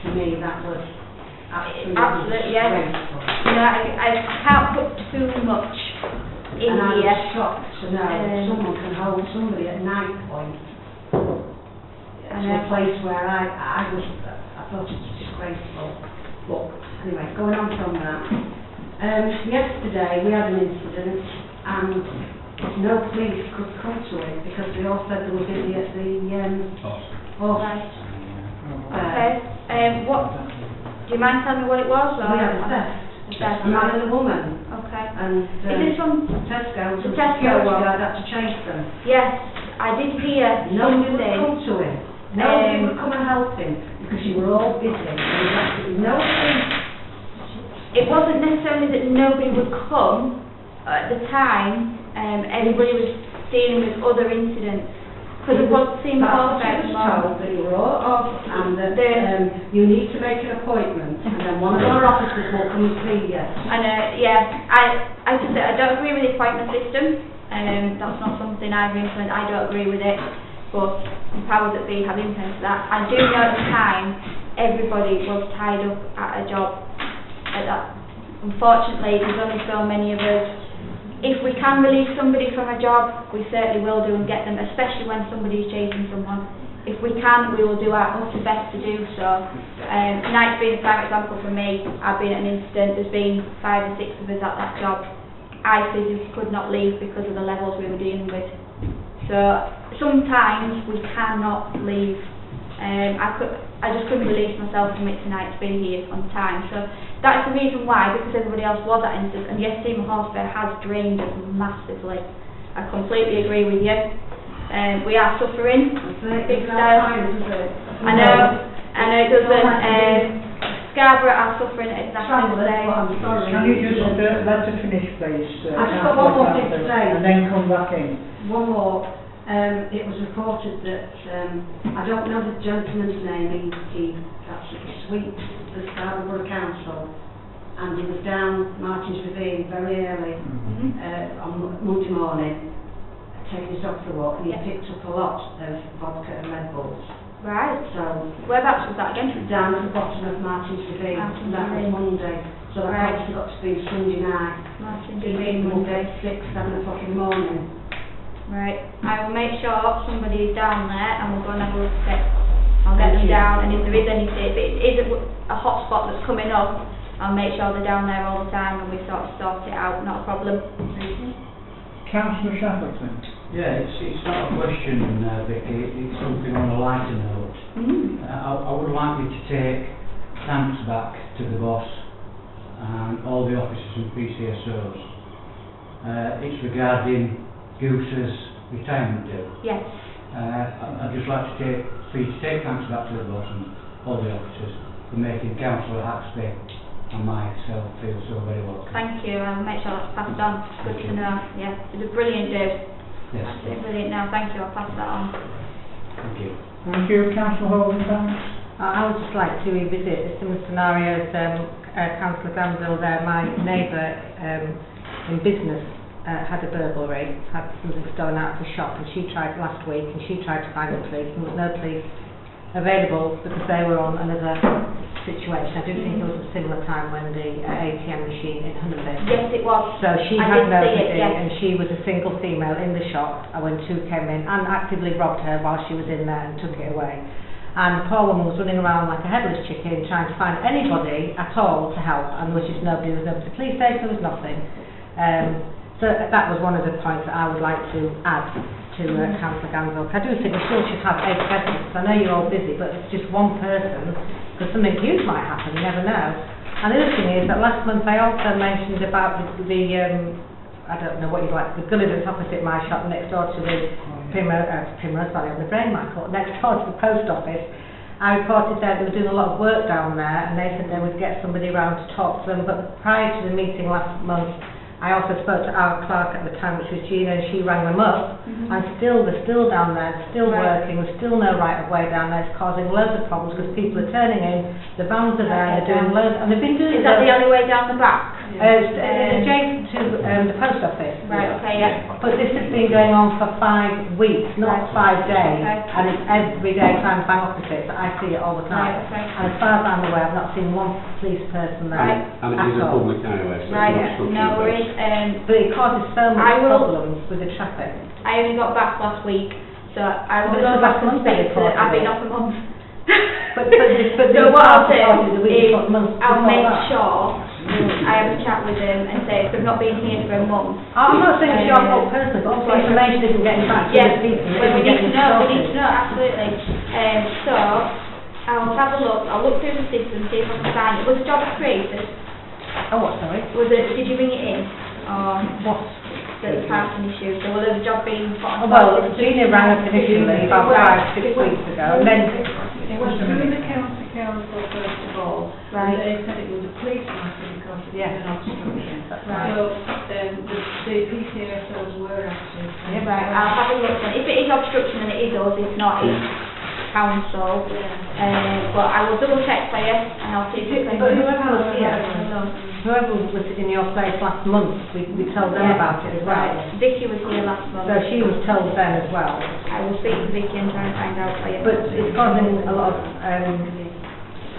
to me that was Absolutely, yeah. disgraceful. You know, I can't put too much in And I here. was shocked to know that someone can hold somebody at knife point to a place where I thought it was disgraceful. But anyway, going on from that, yesterday we had an incident and no police could come to it because they all said they were busy at the Right. Okay. What? Do you mind telling me what it was? Or? We had a theft. A man and a woman. Okay. And Is this from Tesco? The Tesco one? I'd had to chase them. Yes, I did hear Nobody would something. come to him. Nobody would come and help him because you were all busy. There was absolutely no police. It wasn't necessarily that nobody would come. At the time, everybody was dealing with other incidents. Because it was seen That's what before I was told, that you were all off and that you need to make an appointment and then one of our officers will come and see you. And I just I don't agree with the appointment system. That's not something I've implemented. I don't agree with it. But the powers that be have implemented that. I do know at the time everybody was tied up at a job at that. Unfortunately, there's only so many of us. If we can release somebody from a job, we certainly will do and get them, especially when somebody's chasing someone. If we can, we will do our utter best to do so. Tonight's been a prime example for me. I've been at an incident, there's been 5 or 6 of us at that job. I physically could not leave because of the levels we were dealing with. So sometimes we cannot leave. I just couldn't release myself from it tonight to be here on time. So that's the reason why, because everybody else was at instance. And yes, Seymour Horse Fair has drained us massively. I completely agree with you. We are suffering. Big style. I know it doesn't. Scarborough are suffering at exactly the same. Can you just let her finish, please? I just got one more thing to say. And then come back in. One more. It was reported that, I don't know the gentleman's name, he absolutely sweeps the Scarborough Council, and he was down Martin's Ravine very early on Monday morning, taking his dog for a walk, and he picked up a lot of vodka and Red Bulls. Right. So, whereabouts was that again? Down at the bottom of Martin's Ravine, and that was Monday. So that obviously got to be Sunday night. Martin's Ravine, Ravine, Monday, 6, 7 o'clock in the morning. Right, I will make sure somebody is down there and we'll go and have a look at it. I'll get them down, and if there is anything, if it is a hot spot that's coming up, I'll make sure they're down there all the time and we sort it out, not a problem. Councillor Shackleton. Yeah, it's not a question, Vicky, it's something on a lighter note. I would like you to take thanks back to the boss and all the officers and PCSOs. It's regarding Goose's retirement due. Yes. I'd just like to for you to take thanks back to the boss and all the officers for making Councillor Haxby and myself feel so very welcome. Thank you, I'll make sure that's passed on. Good to know. Yeah, it's a brilliant do. Yes. Absolutely brilliant. Now, thank you, I'll pass that on. Thank you. Thank you, Councillor Holden. I would just like to revisit a similar scenario as Councillor Glanville there. My neighbour in business had a burglary, had something stolen out of the shop, and she tried last week and she tried to find the police, and there was no police available because they were on another situation. I do think it was a similar time when the ATM machine in Hunterville. Yes, it was. So she I had did see nobody, it, yes. and she was a single female in the shop when two came in and actively robbed her while she was in there and took it away. And the poor woman was running around like a headless chicken trying to find anybody at all to help, and there was just nobody. There was nobody to the police station, there was nothing. So that was one of the points that I would like to add to Councillor Ganville. I do think we still should have 8 residents. I know you're all busy, but it's just one person, because something huge might happen, you never know. And the other thing is that last month I also mentioned about the I don't know what you like, the gully that's opposite my shop next door to the Primrose Valley, on the brain, Michael, next door to the post office. I reported that they were doing a lot of work down there, and they said they would get somebody around to talk to them, but prior to the meeting last month, I also spoke to our clerk at the time, which was Gina, and she rang them up, and they're still down there, still working, there's still no right of way down there, it's causing loads of problems because people are turning in, the vans are there, they're doing loads, and they've been doing Is that the only way down the back? Adjacent to the post office. Right, okay, yeah. But this has been going on for 5 weeks, not 5 days, and it's every day trying to bang opposites. I see it all the time. And as far as I'm aware, I've not seen one police person there And it is a public highway, so it's not no worries. But it causes so much problems with the traffic. I only got back last week, so I will But go this was back last and month speak they to... I've been reported off a month. but So what I'll do is I'll before make that. sure I have a chat with them and say, if they've not been here for a month... I'm not saying it's your fault personally, but obviously information isn't getting back to the people. Well, we need to know, absolutely. So, I'll have a look, I'll look through the system, see if I can find it. Was the job created? Oh, what, sorry? Did you bring it in? Or what? The parking issue? So will the job being put on? Well, Gina rang up initially about 5-6 weeks ago, and then... It was through the county council first of all, and they said it was a police matter because it was an obstruction. Right. So the PCSOs were active. Yeah, right, I'll have a look. If it is obstruction, then it is us, if not, it's council. But I will double check for you, and I'll see if we can... But whoever was in your place last month, we told them about it as well. Right, Vicky was here last month. So she was told then as well. I will speak to Vicky and try and find out for you. But it's causing a lot of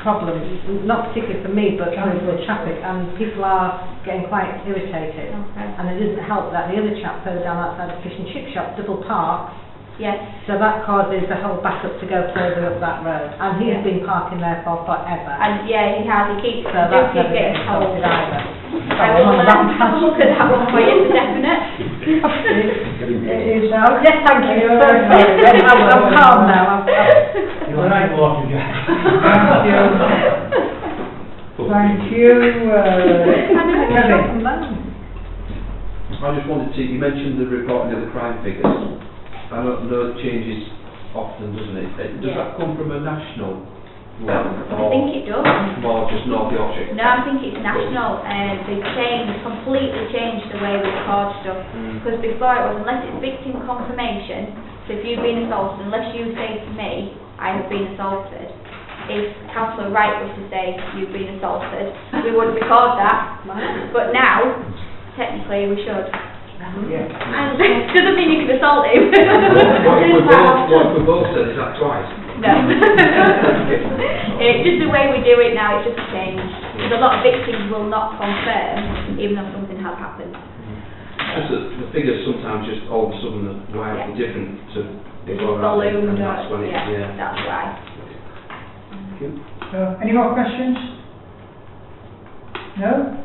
problems, not particularly for me, but with the traffic, and people are getting quite irritated. Okay. And it doesn't help that the other chap further down outside the fish and chip shop double parked. Yes. So that causes the whole backup to go further up that road, and he's been parking there for forever. And yeah, he has. He keeps So that's never getting getting told. sorted either. I will have a look at that one for you for definite. It is now. Yes, thank you. I'm calm now. You're right, water, Jack. Thank you. Kevin. I just wanted to, you mentioned the reporting of the crime figures. I know it changes often, doesn't it? Does that come from a national level? I think it does. Or just North Yorkshire? No, I think it's national. They've completely changed the way we record stuff. Because before it was, unless it's victim confirmation, so if you've been assaulted, unless you say to me, I have been assaulted, if Councillor Wright was to say, you've been assaulted, we wouldn't record that. But now, technically we should. Yeah. And doesn't mean you can assault him. What we both said is that twice. No. It's just the way we do it now, it's just changed. Because a lot of victims will not confirm, even though something has happened. Just that the figures sometimes just all of a sudden are wildly different to before, Ballooned, and that's when it's, that's why. Any more questions? No?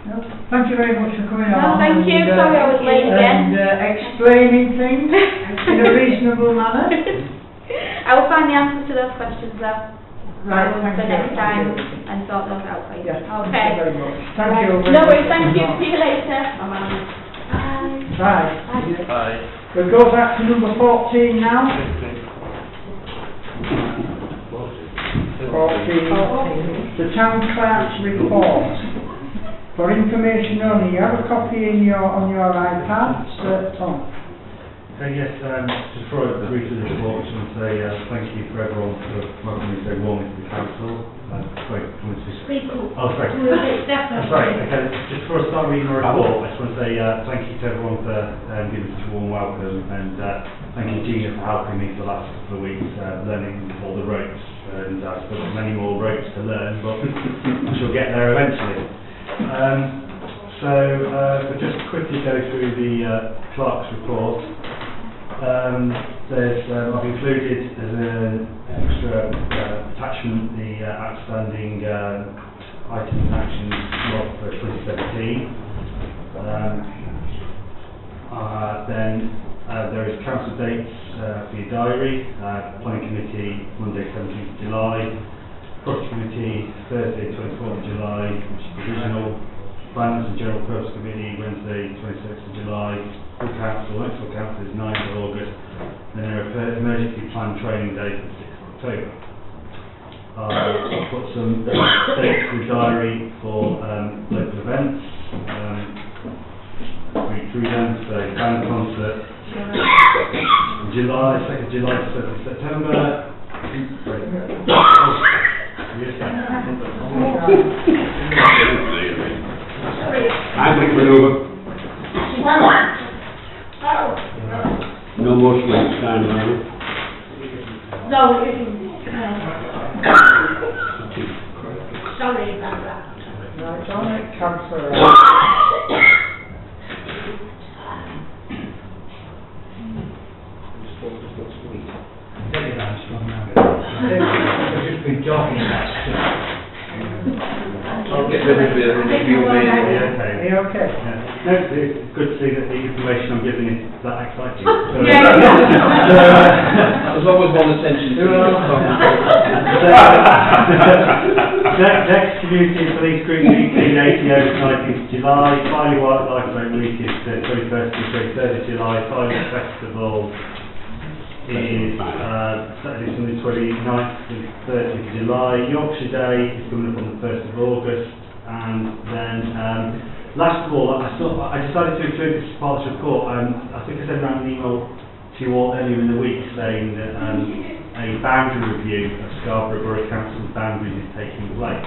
No? Thank you very much for coming on. Thank you. Sorry I was late again. And explaining things in a reasonable manner. I will find the answers to those questions though. Right, thank for you. next time and sort those out for you. Yes, Okay. thank you very much. Thank you. No worries, thank you. See you later. Bye. Right. Aye. We'll go back to number 14 now. 14. The town clerk's report. For information only, you have a copy in on your iPad, Tom. Yes, just before I read through the report, I just want to say thank you for everyone for welcoming me so warmly to the council. Speak up. Oh, sorry. I'm sorry. Okay, just before I start reading my report, I just want to say thank you to everyone for giving such a warm welcome, and thank you, Gina, for helping me for the last couple of weeks, learning all the ropes, turns out. I've got many more ropes to learn, but I shall get there eventually. We'll just quickly go through the clerk's report. I've included as an extra attachment the outstanding items and actions log for 2017. There is council dates for your diary. Planning committee Monday 17th of July, property committee Thursday 24th of July, which is provisional. Finance and General Purpose Committee, Wednesday 26th of July, Full Council, next Full Council is 9th of August, then there are Emergency Plan Training Day for the 6th of October. I've put some dates in the diary for local events. Read through them, so band concert, July, 2nd of July to 7th of September. Hybrid manoeuvre. No more sleep time now. No, it isn't. Sorry about that. Right, on it, Councillor. I've just been talking about stuff. I'll get rid of it in a few minutes. Are you okay? No, it's good to see that the information I'm giving is that exciting. There's always one attention to Next Community and Police Group meeting, 18th 19th of July, Filey Wildlife Week is 21st to 23rd of July, Filey Festival is Saturday, Sunday 29th to 30th of July, Yorkshire Day is coming up on the 1st of August, and then last of all, I decided to include this as part of this report. I think I sent around an email to you all earlier in the week saying that a boundary review of Scarborough Borough Council's boundaries is taking place.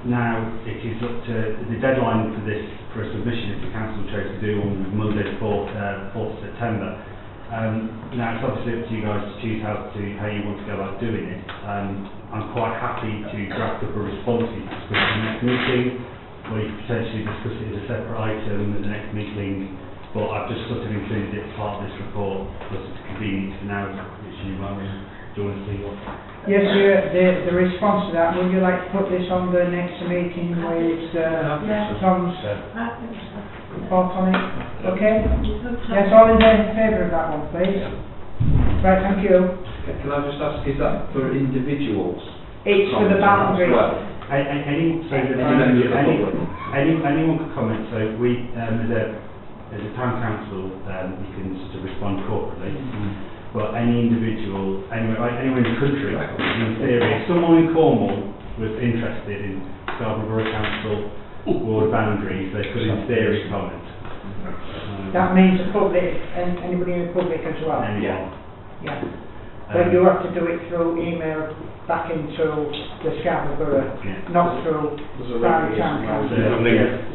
Now it is up to the deadline for this for a submission if the council chose to do on Monday the 4th of September. Now it's obviously up to you guys to choose how you want to go about doing it. I'm quite happy to draft up a response to discuss at the next meeting, or you could potentially discuss it as a separate item at the next meeting, but I've just sort of included it as part of this report because it's convenient for now. Do you want to see what? Yes, the response to that, would you like to put this on the next meeting with Tom's report on it? Okay? Yes, all in favour of that one, please? Right, thank you. Can I just ask, is that for individuals? It's for the boundary. Anyone can comment. So we, as a town council, you can sort of respond corporately. But any individual, anywhere in the country, in theory, if someone in Cornwall was interested in Scarborough Borough Council ward boundaries, they could in theory comment. That means the public, and anybody in the public as well? Anyone. Yeah. But you have to do it through email back into the Scarborough Borough, not through Town Council.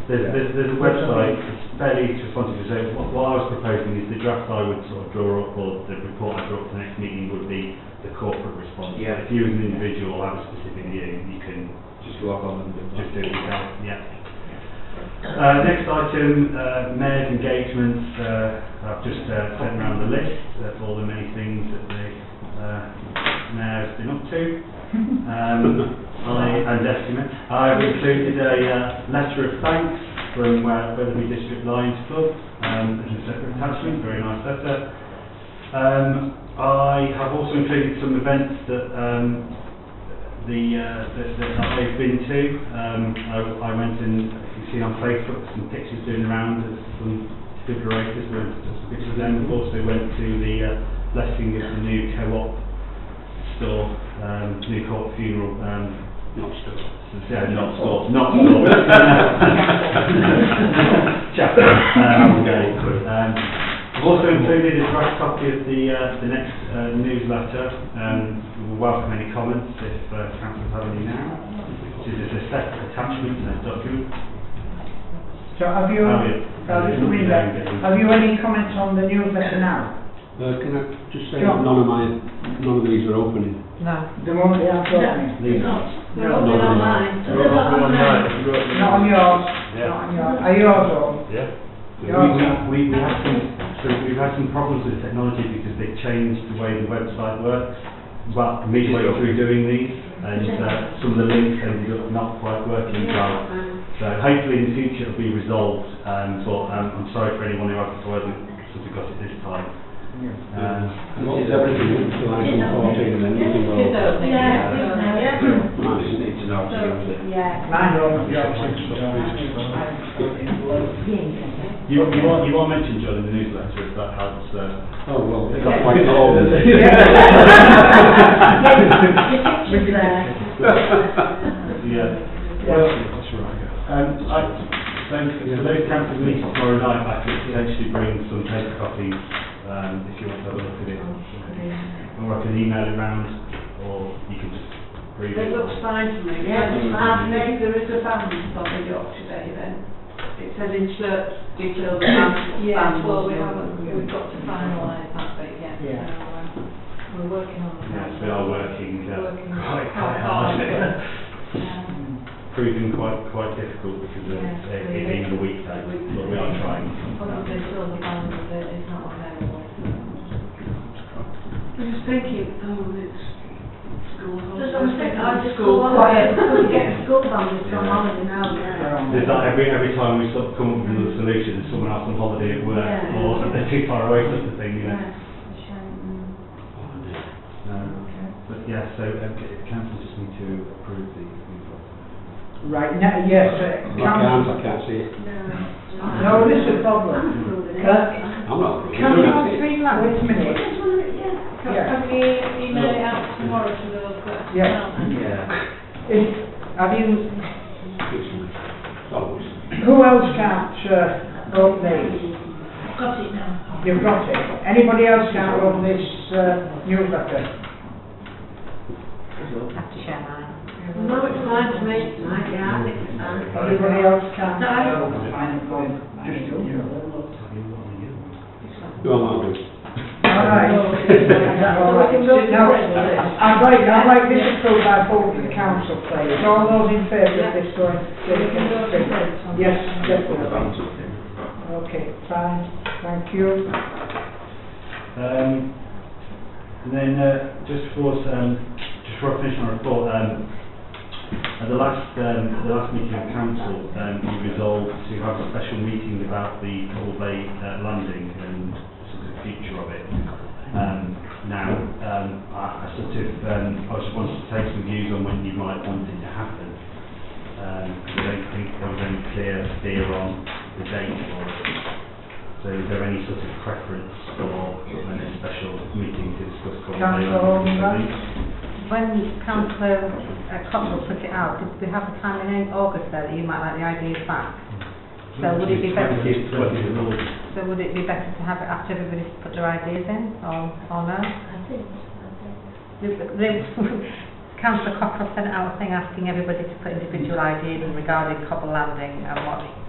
There's a website, it's fairly responsive to say, what I was proposing is the draft I would sort of draw up, or the report I draw up for the next meeting would be the corporate response. Yeah. If you as an individual have a specific view, you can just log on and just do it yourself. Yeah. Next item, mayor's engagements. I've just sent around the list of all the many things that the mayor's been up to. And estimates. I've included a letter of thanks from Weatherby District Lions Club as a separate attachment, very nice letter. I have also included some events that that I've been to. I went and you see on Facebook some pictures doing around of some defibrillators, some pictures of them. I've also went to the blessing of the new co-op store, new co-op funeral. Not store. Yeah, not store. Chapter. I've also included a draft copy of the next newsletter. We will welcome any comments if councillors have any now. This is a separate attachment to that document. So have you any comments on the newsletter now? Can I just say John. none of these are opening. No. The one that I've got me. These They're open online. They're open online. Not on yours. Yeah. Not on yours. Are yours all? Yeah. Yours. We've had some problems with technology because they changed the way the website works. But midway through doing these, and some of the links ended up not quite working well. So hopefully in the future it'll be resolved. But I'm sorry for anyone who hasn't sort of got it this time. What was everything until item 14 and then nothing will open? Mine isn't need to know to use it. Mine don't. You are mentioned, John, in the newsletter, if that helps. Oh, well, that's why it's not open. Yeah. Well, that's right. For those council meetings tomorrow night, I could potentially bring some paper copies if you want to have a look at it. Or I can email it round, or you can just read it. It looks fine to me. Yeah, it's fine to me. There is a band on the Yorkshire Day event. It says insert details of band. Yes, well, we've got to finalise that bit yet. Yeah. So, we're working on it. Yes, we are working quite quite hard. hard. Proving quite difficult because of it being a weekday, but we are trying. Probably still the band is not available. I was thinking, it's school Just on the second, I just school go on, quiet. couldn't get a school band, it's on holiday now, There's that every time we sort of come up with another solution, there's someone else on holiday at work, Yeah. or they're too far away, sort of thing, you know. But yeah, so council just need to approve the newsletter. Right, yes, I can't see it. No, this is a problem. I'm not approving Can you it. not streamline? Wait a minute. Can we email it out tomorrow to those that Yeah. Have you, who else can't open these? Got it now. You've got it. Anybody else can't open this newsletter? Have to share mine. No, it's fine to me. Yeah, I think it's fine. Anybody else can't? No. Just you. Go on, Margaret. All right. Now, I'd like this approved by vote of the council, please. All those in favour of this going? Yes, definitely. Okay, fine. Thank you. And then just before I finish my report, at the last meeting of council, we resolved to have a special meeting about the Cobble Bay landing and sort of the future of it. Now, I just wanted to take some views on when you might want it to happen. I don't think there was any clear steer on the date for it. So is there any sort of preference for a special meeting to discuss Cobble Bay landing? When Councillor Cottrell put it out, did we have a time in August there that you might like the ideas back? So would it be better? So would it be better to have it after everybody's put their ideas in, or no? I think. Councillor Cottrell sent out a thing asking everybody to put individual ideas in regarding Cobble Landing and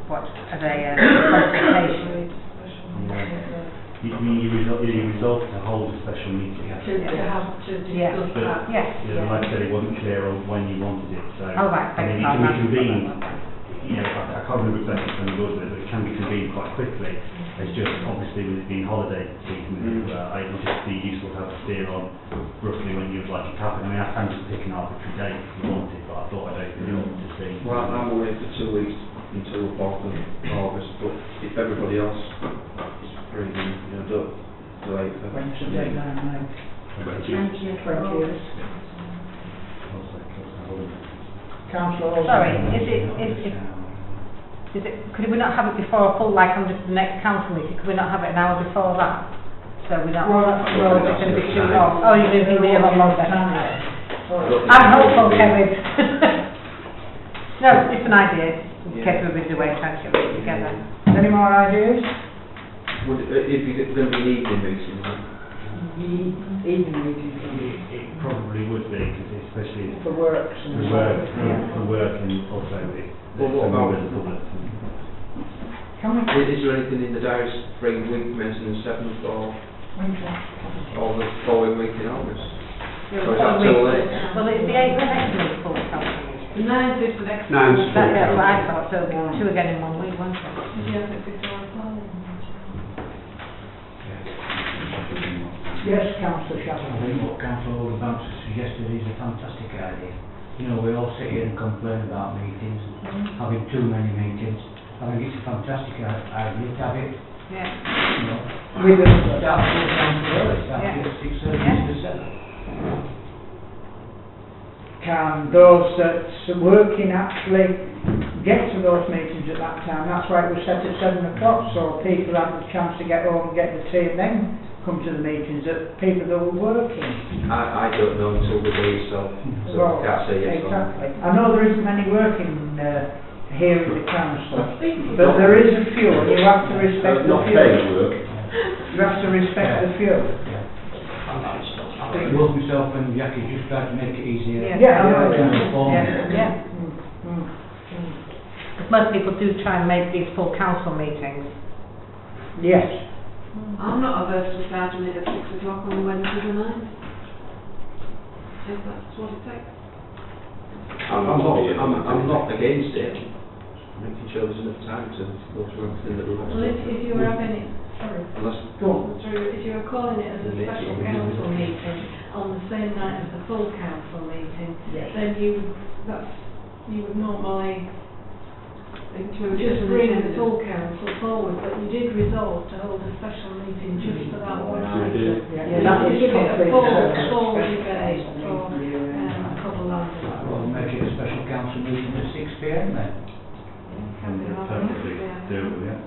what as a consultation. You resolved to hold a special meeting. to discuss that. Yes. Yeah, like I said, it wasn't clear on when you wanted it, so. Oh, right, I mean, it can be convened, I can't remember exactly when it was, but it can be convened quite quickly. It's just, obviously, with it being holiday season, it would just be useful to have a steer on roughly when you'd like it to happen. I mean, I can just pick an arbitrary date if you wanted, but I thought I'd open it up to see. Well, I'm away for 2 weeks until the 4th of August, but if everybody else is free, then, don't delay it. When's the deadline, mate? 20th. Councillor Olsen. Sorry, could we not have it before a full, like on the next council meeting, could we not have it an hour before that? So we don't, well, it's going to be too long. Oh, you're going to be a lot longer. I'm hopeful, Kevin. No, it's an idea. Keep everybody away, trying to get it together. Any more ideas? If you're going to be an evening meeting, Evening meeting. It probably would be, because especially For work. for work and also Well, what about- the public. Can we? is there anything in the diaries for a week commencing the 7th or Or the following week in August. Yeah, Or is that too late? Well, it's the 8th of next month full council meeting. The 9th is the next. Nine's That's full what I council. thought, so it'll be two again in 1 week, won't it? Did you have it before I started? Yes, councillor I Shannon. think what Councillor Overbanks has suggested is a fantastic idea. You know, we all sit here and complain about meetings, having too many meetings. I think it's a fantastic idea to have it, Yeah. you know, With the, start full council early, start Yeah. at 6:30 to 7. can those that's working actually get to those meetings at that time? That's why it was set at 7 o'clock, so people have the chance to get home and get the tea and then come to the meetings, that people that were working. I don't know until the day itself, so Well, I can't say yes or no. exactly. I know there isn't many working here in the council, but there is a few, and you have to respect the Not few. paid work. You have to respect the few. I think both myself and Jackie just tried to make it easier. Yeah, I know. Yeah. Because most people do try and make these full council meetings. Yes. I'm not averse to starting it at 6 o'clock on Wednesday the 9th. If that's what it takes. I'm not against it. Making sure there's enough time to go through everything that we want to Well, do. if you were having it, sorry, Unless, if you were calling it as a special council meeting on the same night as the full council meeting, Yes. then you would normally Include just bring the full council forward, but you did resolve to hold a special meeting just for that one item. Yeah, that is Give it a full complete debate for a couple of hours. Well, make it a special council meeting at 6 p.m. then. Can be right, Perfectly yeah. doable, yeah.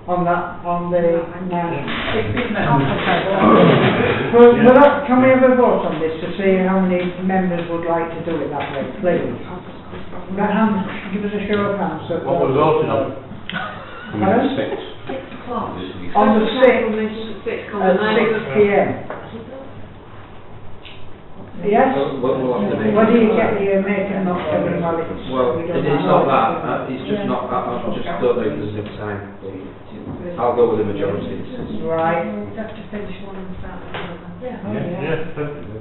On the can we have a vote on this to see how many members would like to do it that way, please? Give us a show of hands. What we're voting on? Pardon? 6. 6 o'clock. On the 6th At at 6 p.m. Yes? we'll have to make. When do you get the making of everything while it's... Well, we don't it's know. not that, it's just not that, I just don't know if there's enough time. I'll go with the majority. Right. We'd have to finish one and start another. Yeah, perfectly.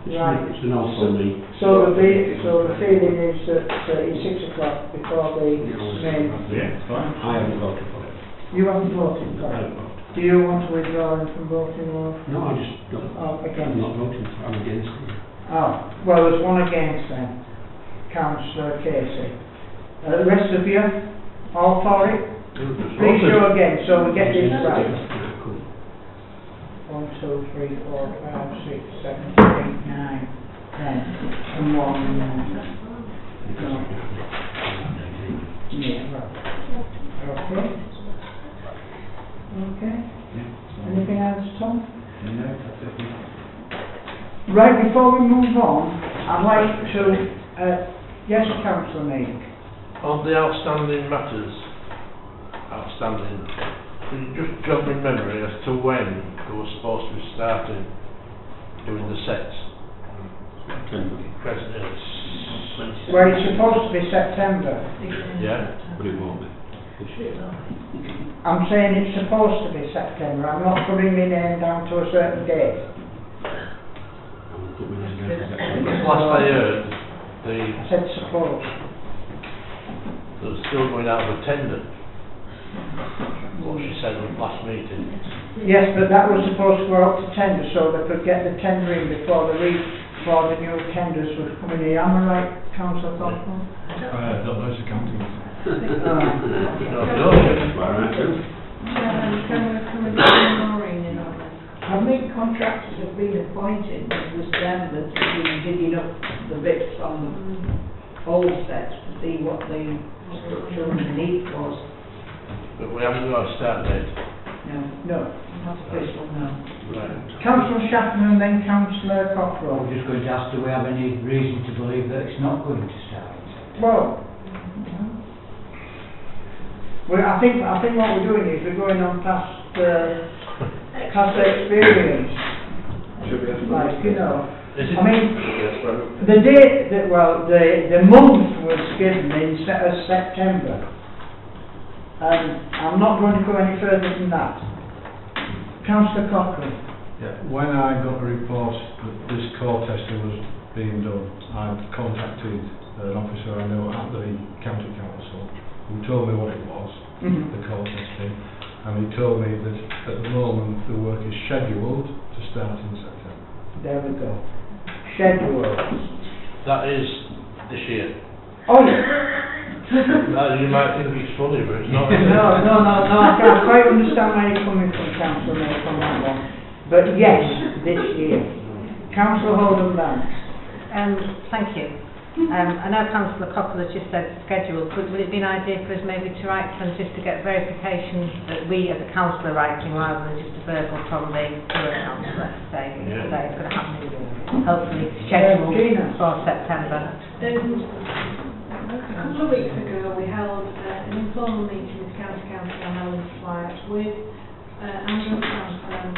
Right. It's an also me. So the feeling is that it's 6 o'clock before the main... Yeah, it's fine. I haven't voted for it. You haven't voted for I it? haven't voted. Do you want to withdraw him from voting or... No, I just don't. Oh, I'm against? not voting. I'm against it. Oh, well, there's one against then. Councillor Casey. The rest of you, all for it? Please show again, so we get this right. 1, 2, 3, 4, 5, 6, 7, 8, 9, 10, and 1. No. Yeah, right. Okay. Okay. Anything else, Tom? No, that's it. Right, before we move on, I'd like to, yes, Councillor Meek. On the outstanding matters, can you just jog me memory as to when they were supposed to be starting doing the sets? Well, it's supposed to be September. Yeah? But it won't be. I'm saying it's supposed to be September. I'm not putting my name down to a certain date. Last I heard, I said supposed. they were still going out of a tender. What she said at the last meeting. Yes, but that was supposed to go out to tender so they could get the tendering before before the new tenders were coming in. Am I right, Councillor Thornton? Don't know, it's accounting. Can we get Maureen in on this? How many contractors have been appointed? It was them that have been digging up the bits from old sets to see what the structure underneath was. But we haven't got a start date. No. Not official, no. Right. Councillor Chapman and then Councillor Cockrell. I'm just going to ask, do we have any reason to believe that it's not going to start? Well, I think what we're doing is we're going on past experience. Should we have Like, you know, Is it? I mean, Yes, right. the date that, well, the month was given in September. I'm not going to go any further than that. Councillor Cochrane. Yeah, when I got a report that this core testing was being done, I contacted an officer I know at the county council who told me what it was, the core testing, and he told me that at the moment the work is scheduled to start in September. There we go. Schedule. That is this year. Oh, yeah. Now, you might think it's funny, but it's not. No, I can't quite understand where you're coming from, Councillor May, from that one. But yes, this year. Councillor Holden Banks. Thank you. I know Councillor Cockle has just said schedule, but would it be an idea for us maybe to write to them just to get verification that we as a council are writing rather than just a verbal from the borough councillor saying that it's going to happen, hopefully scheduled for September. A couple of weeks ago we held an informal meeting with County Councillor Helen Swire with Andrew Franklin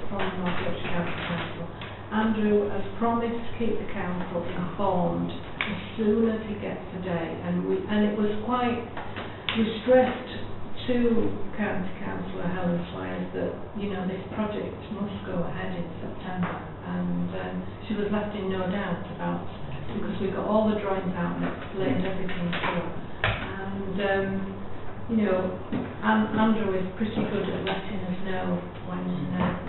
from North Yorkshire County Council. Andrew has promised to keep the council informed as soon as he gets a day, and it was quite, we stressed to County Councillor Helen Swire that, you know, this project must go ahead in September, and she was left in no doubt about, because we got all the drawings out and explained everything to her, and you know, Andrew is pretty good at letting us know when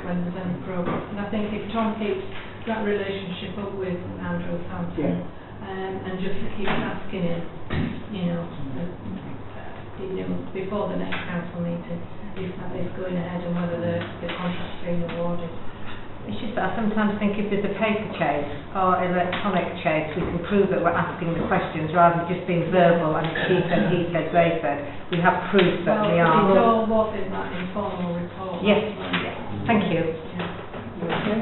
there's any progress. And I think if Tom keeps that relationship up with Andrew Hampton, and just keeps asking him, you know, before the next council meeting, if that is going ahead and whether the contract's being awarded. It's just that I sometimes think if there's a paper chase or electronic chase, we can prove that we're asking the questions rather than just being verbal and she said, he said, they said. We have proof that we are. It all was in that informal report. Yes, thank you. Okay.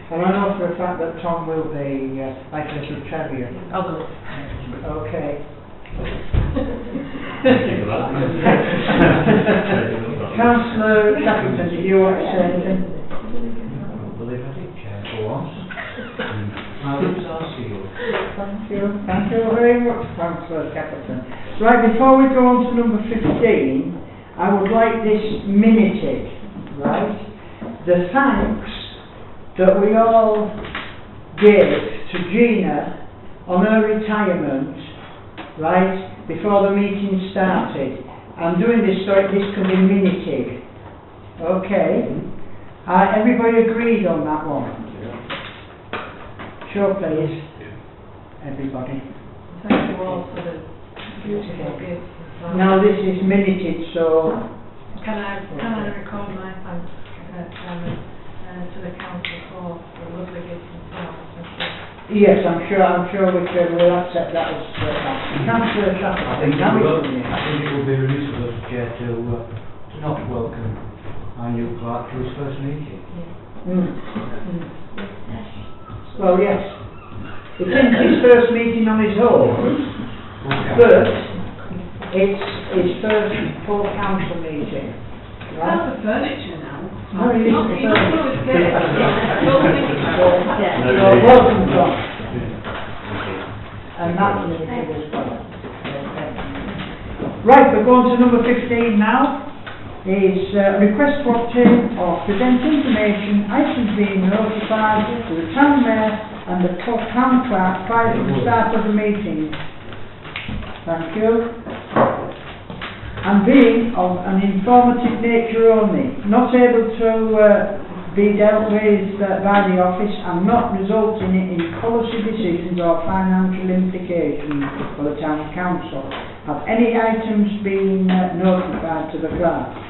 Well, I know for a fact that Tom will be like a little terrier. Oh, good. Okay. Thank you for that. Councillor Shackleton, do you want to say anything? I believe I did, Chair, for once. My lips are sealed. Thank you very much, Councillor Shackleton. Right, before we go on to number 15, I would like this minuted, right? The thanks that we all gave to Gina on her retirement, right, before the meeting started. I'm doing this so this can be minuted. Okay. Everybody agreed on that one? Sure, please. Everybody. Thank you all for the beautiful gifts. Now this is minuted, so... Can I record my thanks, Chairman, to the council for the lovely gifts and flowers? Yes, I'm sure we'll accept that as Councillor Shackleton. I think it would be remiss of us, Chair, to not welcome our new clerk to his first meeting. Well, yes. It's his first meeting on his own, but it's his first full council meeting. Right? That's the furniture now. No, it isn't. Welcome, John. And that's limited as well. Right, we're going to number 15 now. Is request to obtain or present information, items being notified to the town mayor and the town clerk prior to the start of the meeting. Thank you. And being of an informative nature only, not able to be dealt with by the office and not resulting in policy decisions or financial implications for the town council. Have any items been notified to the clerk?